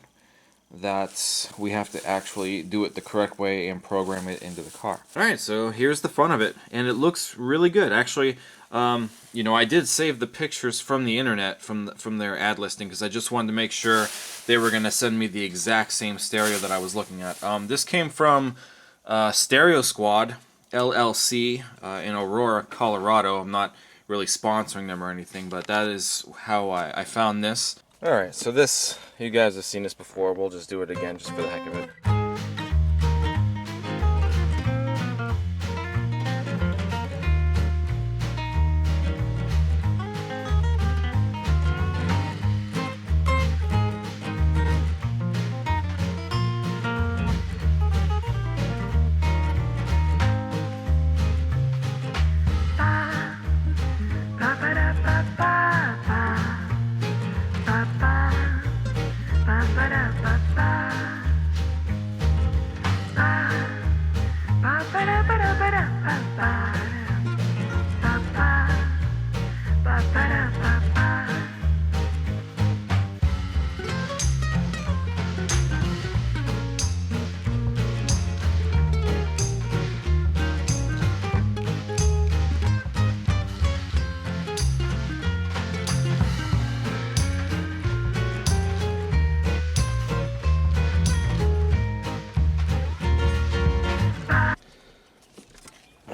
That we have to actually do it the correct way and program it into the car. Alright, so here's the front of it, and it looks really good. Actually, you know, I did save the pictures from the internet, from their ad listing, because I just wanted to make sure they were going to send me the exact same stereo that I was looking at. This came from Stereo Squad, LLC, in Aurora, Colorado. I'm not really sponsoring them or anything, but that is how I found this. Alright, so this, you guys have seen this before. We'll just do it again just for the heck of it.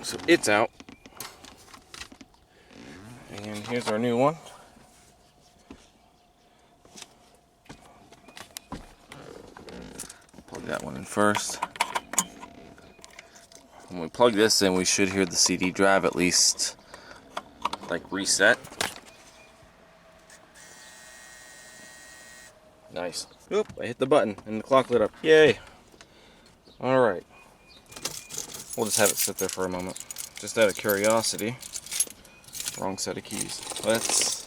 So it's out. And here's our new one. Plug that one in first. When we plug this in, we should hear the CD drive at least like reset. Nice. Oop, I hit the button and the clock lit up. Yay! Alright. We'll just have it sit there for a moment. Just out of curiosity. Wrong set of keys. Let's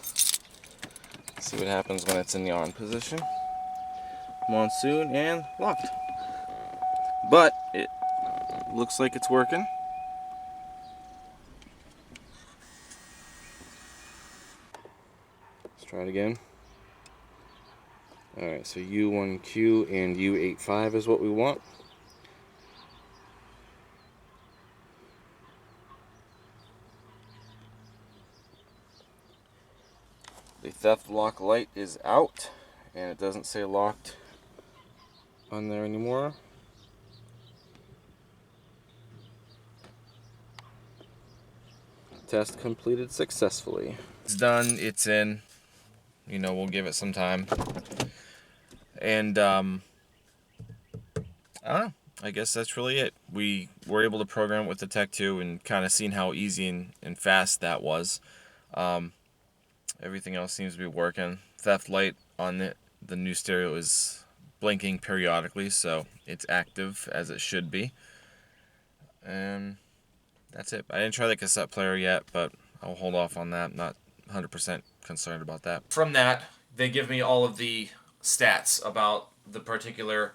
see what happens when it's in the on position. Monsoon and locked. But it looks like it's working. Let's try it again. Alright, so U1Q and U85 is what we want. The theft lock light is out, and it doesn't say locked on there anymore. Test completed successfully. It's done, it's in. You know, we'll give it some time. And, I don't know. I guess that's really it. We were able to program it with the Tech 2 and kind of seen how easy and fast that was. Everything else seems to be working. Theft light on the new stereo is blinking periodically, so it's active as it should be. And that's it. I didn't try the cassette player yet, but I'll hold off on that. I'm not 100% concerned about that. From that, they give me all of the stats about the particular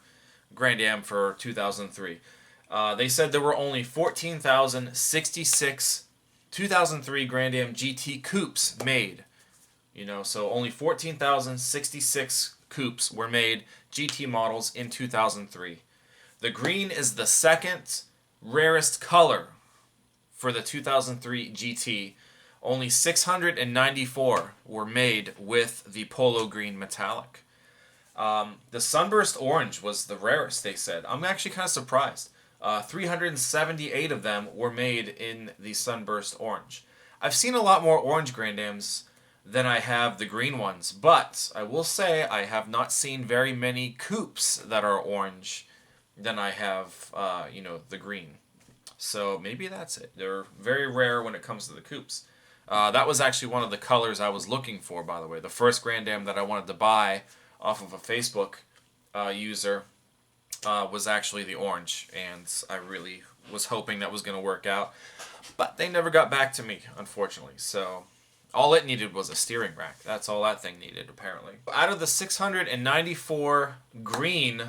Grand Am for 2003. They said there were only 14,066 2003 Grand Am GT coupes made. You know, so only 14,066 coupes were made, GT models, in 2003. The green is the second rarest color for the 2003 GT. Only 694 were made with the polo green metallic. The sunburst orange was the rarest, they said. I'm actually kind of surprised. 378 of them were made in the sunburst orange. I've seen a lot more orange Grand Ams than I have the green ones, but I will say I have not seen very many coupes that are orange than I have, the green. So maybe that's it. They're very rare when it comes to the coupes. That was actually one of the colors I was looking for, by the way. The first Grand Am that I wanted to buy off of a Facebook user was actually the orange, and I really was hoping that was going to work out. But they never got back to me, unfortunately. So all it needed was a steering rack. That's all that thing needed, apparently. Out of the 694 green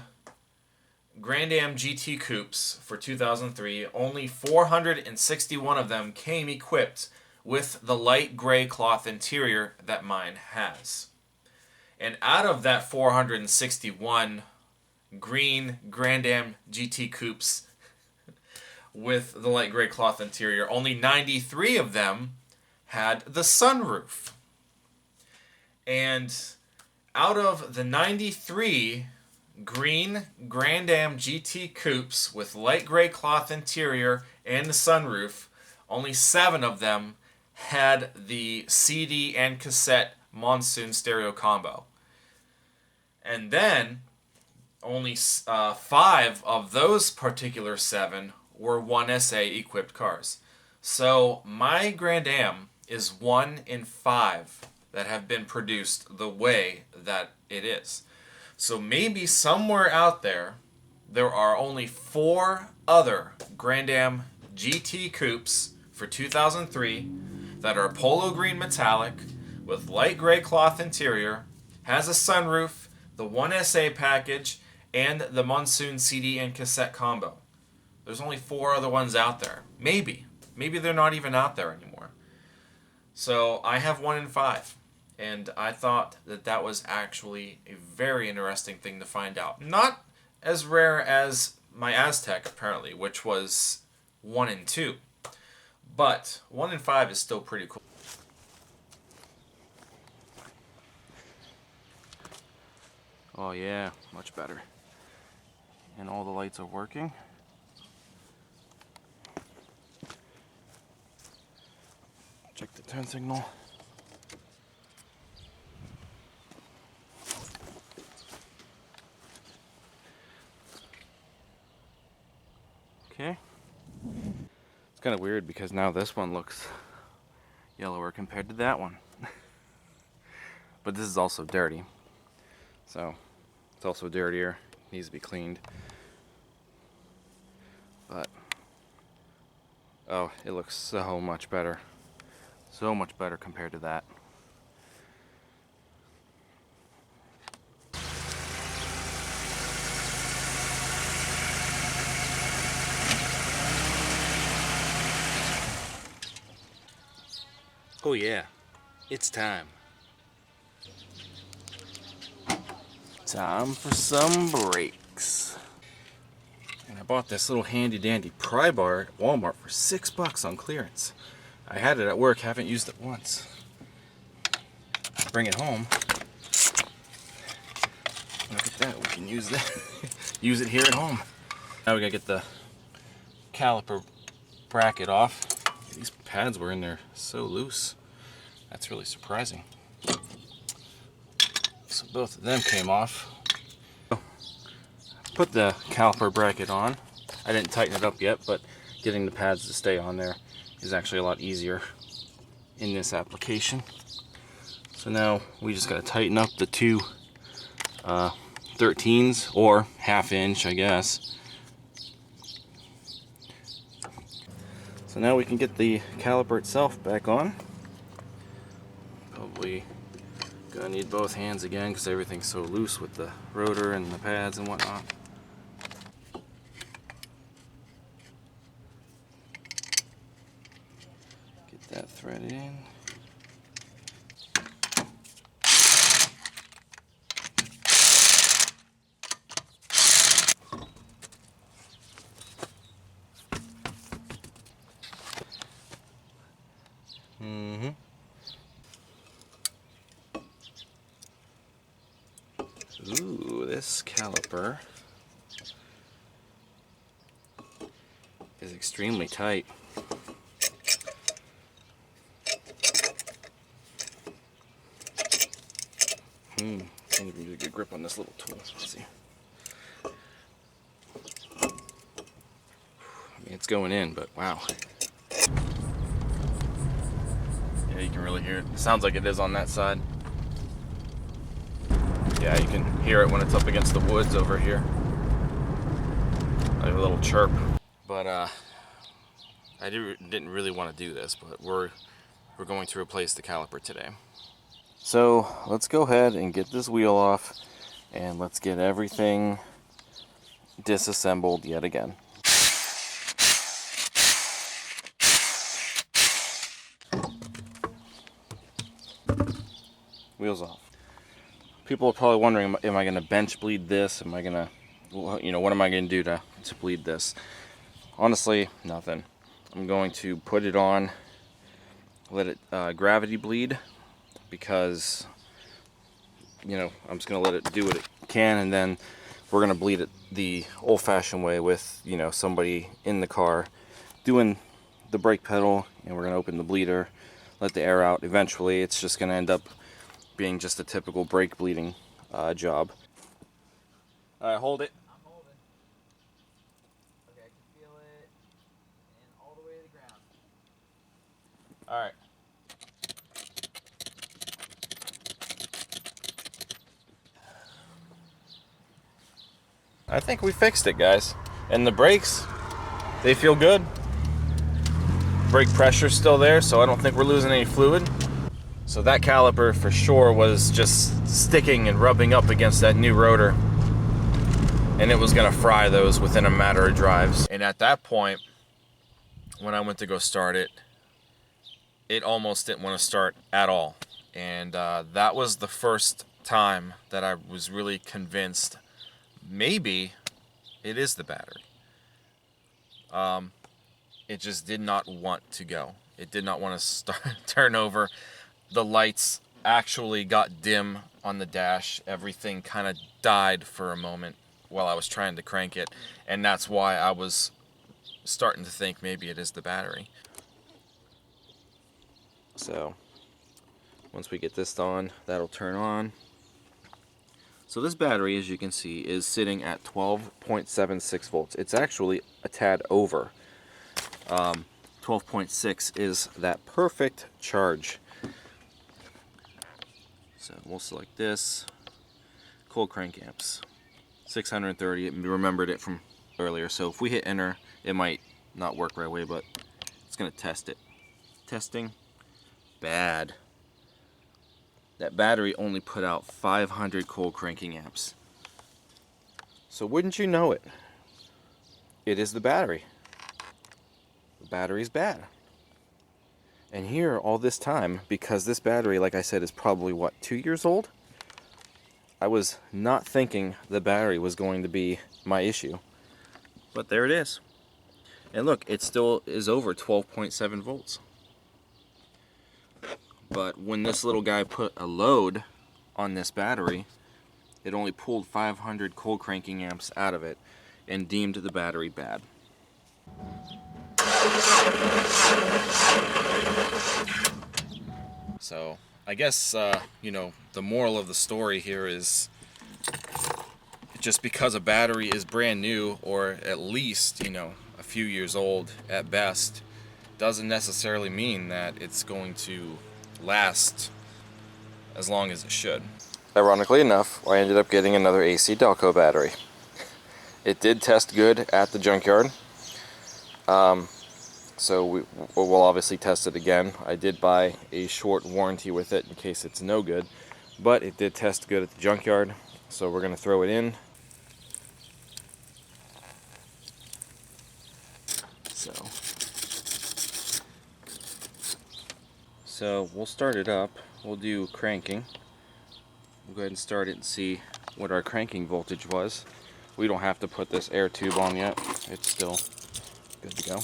Grand Am GT coupes for 2003, only 461 of them came equipped with the light gray cloth interior that mine has. And out of that 461 green Grand Am GT coupes with the light gray cloth interior, only 93 of them had the sunroof. And out of the 93 green Grand Am GT coupes with light gray cloth interior and the sunroof, only 7 of them had the CD and cassette monsoon stereo combo. And then only 5 of those particular 7 were 1SA equipped cars. So my Grand Am is 1 in 5 that have been produced the way that it is. So maybe somewhere out there, there are only 4 other Grand Am GT coupes for 2003 that are polo green metallic with light gray cloth interior, has a sunroof, the 1SA package, and the monsoon CD and cassette combo. There's only 4 other ones out there. Maybe. Maybe they're not even out there anymore. So I have 1 in 5. And I thought that that was actually a very interesting thing to find out. Not as rare as my Aztec, apparently, which was 1 in 2. But 1 in 5 is still pretty cool. Oh yeah, much better. And all the lights are working. Check the turn signal. Okay. It's kind of weird because now this one looks yellower compared to that one. But this is also dirty. So it's also dirtier. Needs to be cleaned. But oh, it looks so much better. So much better compared to that. Oh yeah, it's time. Time for some brakes. And I bought this little handy dandy pry bar at Walmart for $6 on clearance. I had it at work, haven't used it once. Bring it home. Look at that, we can use that. Use it here at home. Now we gotta get the caliper bracket off. These pads were in there so loose. That's really surprising. So both of them came off. Put the caliper bracket on. I didn't tighten it up yet, but getting the pads to stay on there is actually a lot easier in this application. So now we just got to tighten up the two 13s, or ½ inch, I guess. So now we can get the caliper itself back on. Probably gonna need both hands again because everything's so loose with the rotor and the pads and whatnot. Get that threaded in. Ooh, this caliper is extremely tight. Can't even get a good grip on this little tool. Let's see. I mean, it's going in, but wow. Yeah, you can really hear it. It sounds like it is on that side. Yeah, you can hear it when it's up against the woods over here. Like a little chirp. But I didn't really want to do this, but we're going to replace the caliper today. So let's go ahead and get this wheel off, and let's get everything disassembled yet again. Wheels off. People are probably wondering, am I going to bench bleed this? Am I going to, you know, what am I going to do to bleed this? Honestly, nothing. I'm going to put it on, let it gravity bleed, because, you know, I'm just going to let it do what it can, and then we're going to bleed it the old-fashioned way with, you know, somebody in the car doing the brake pedal, and we're going to open the bleeder, let the air out. Eventually, it's just going to end up being just a typical brake bleeding job. Alright, hold it. I'm holding. Okay, I can feel it. And all the way to the ground. Alright. I think we fixed it, guys. And the brakes, they feel good. Brake pressure's still there, so I don't think we're losing any fluid. So that caliper for sure was just sticking and rubbing up against that new rotor, and it was gonna fry those within a matter of drives. And at that point, when I went to go start it, it almost didn't want to start at all. And that was the first time that I was really convinced maybe it is the battery. It just did not want to go. It did not want to turn over. The lights actually got dim on the dash. Everything kind of died for a moment while I was trying to crank it, and that's why I was starting to think maybe it is the battery. So once we get this on, that'll turn on. So this battery, as you can see, is sitting at 12.76 volts. It's actually a tad over. 12.6 is that perfect charge. So we'll select this, cold crank amps, 630. We remembered it from earlier. So if we hit enter, it might not work right away, but it's gonna test it. Testing, bad. That battery only put out 500 cold cranking amps. So wouldn't you know it, it is the battery. The battery's bad. And here, all this time, because this battery, like I said, is probably, what, 2 years old? I was not thinking the battery was going to be my issue. But there it is. And look, it still is over 12.7 volts. But when this little guy put a load on this battery, it only pulled 500 cold cranking amps out of it and deemed the battery bad. So I guess, you know, the moral of the story here is just because a battery is brand new, or at least, you know, a few years old at best, doesn't necessarily mean that it's going to last as long as it should. Ironically enough, I ended up getting another AC Delco battery. It did test good at the junkyard. So we'll obviously test it again. I did buy a short warranty with it in case it's no good, but it did test good at the junkyard, so we're going to throw it in. So we'll start it up. We'll do cranking. We'll go ahead and start it and see what our cranking voltage was. We don't have to put this air tube on yet. It's still good to go.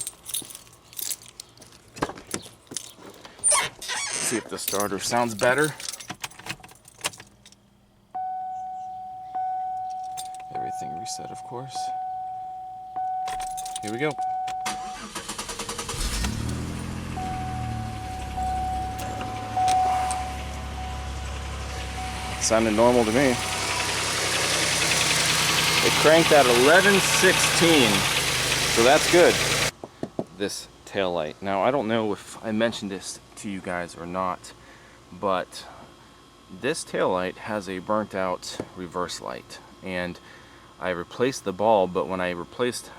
See if the starter sounds better. everything reset, of course. Here we go. Sounded normal to me. It cranked at 11:16, so that's good. This tail light. Now, I don't know if I mentioned this to you guys or not, but this tail light has a burnt out reverse light, and I replaced the bulb, but when I replaced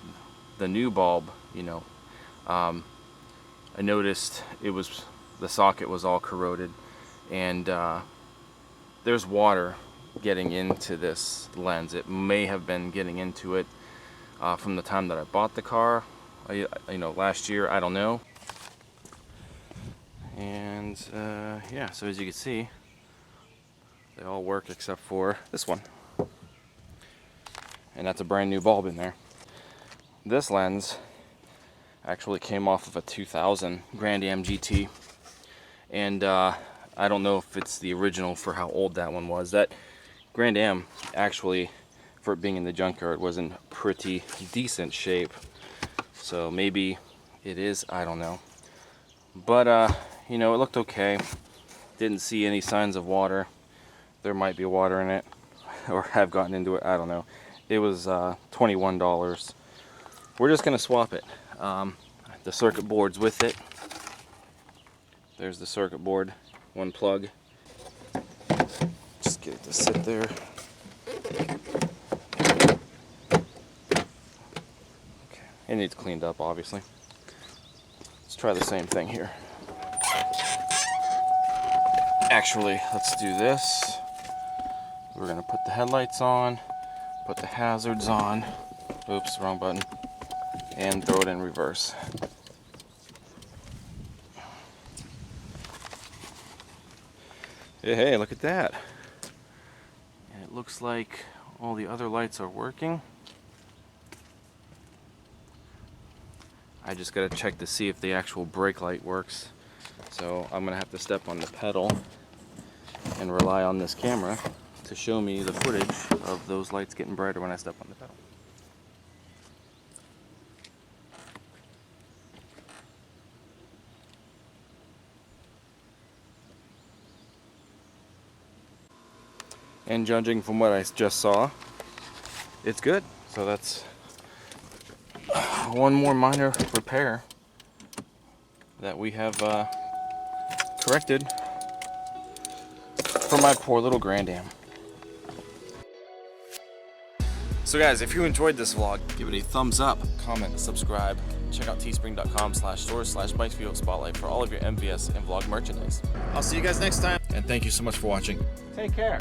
the new bulb, you know, I noticed the socket was all corroded, and there's water getting into this lens. It may have been getting into it from the time that I bought the car, you know, last year, I don't know. And yeah, so as you can see, they all work except for this one. And that's a brand new bulb in there. This lens actually came off of a 2000 Grand Am GT. And I don't know if it's the original for how old that one was. That Grand Am, actually, for it being in the junkyard, was in pretty decent shape. So maybe it is, I don't know. But, you know, it looked okay. Didn't see any signs of water. There might be water in it, or have gotten into it, I don't know. It was $21. We're just gonna swap it. The circuit board's with it. There's the circuit board, one plug. Just get it to sit there. Okay. It needs cleaned up, obviously. Let's try the same thing here. Actually, let's do this. We're gonna put the headlights on, put the hazards on. Oops, wrong button. And throw it in reverse. Hey, look at that. And it looks like all the other lights are working. I just gotta check to see if the actual brake light works. So I'm gonna have to step on the pedal and rely on this camera to show me the footage of those lights getting brighter when I step on the pedal. And judging from what I just saw, it's good. So that's one more minor repair that we have corrected for my poor little Grand Am. So guys, if you enjoyed this vlog, give it a thumbs up, comment, subscribe. Check out teespring.com/store/bikesvideo spotlight for all of your MVS and vlog merchandise. I'll see you guys next time, and thank you so much for watching. Take care.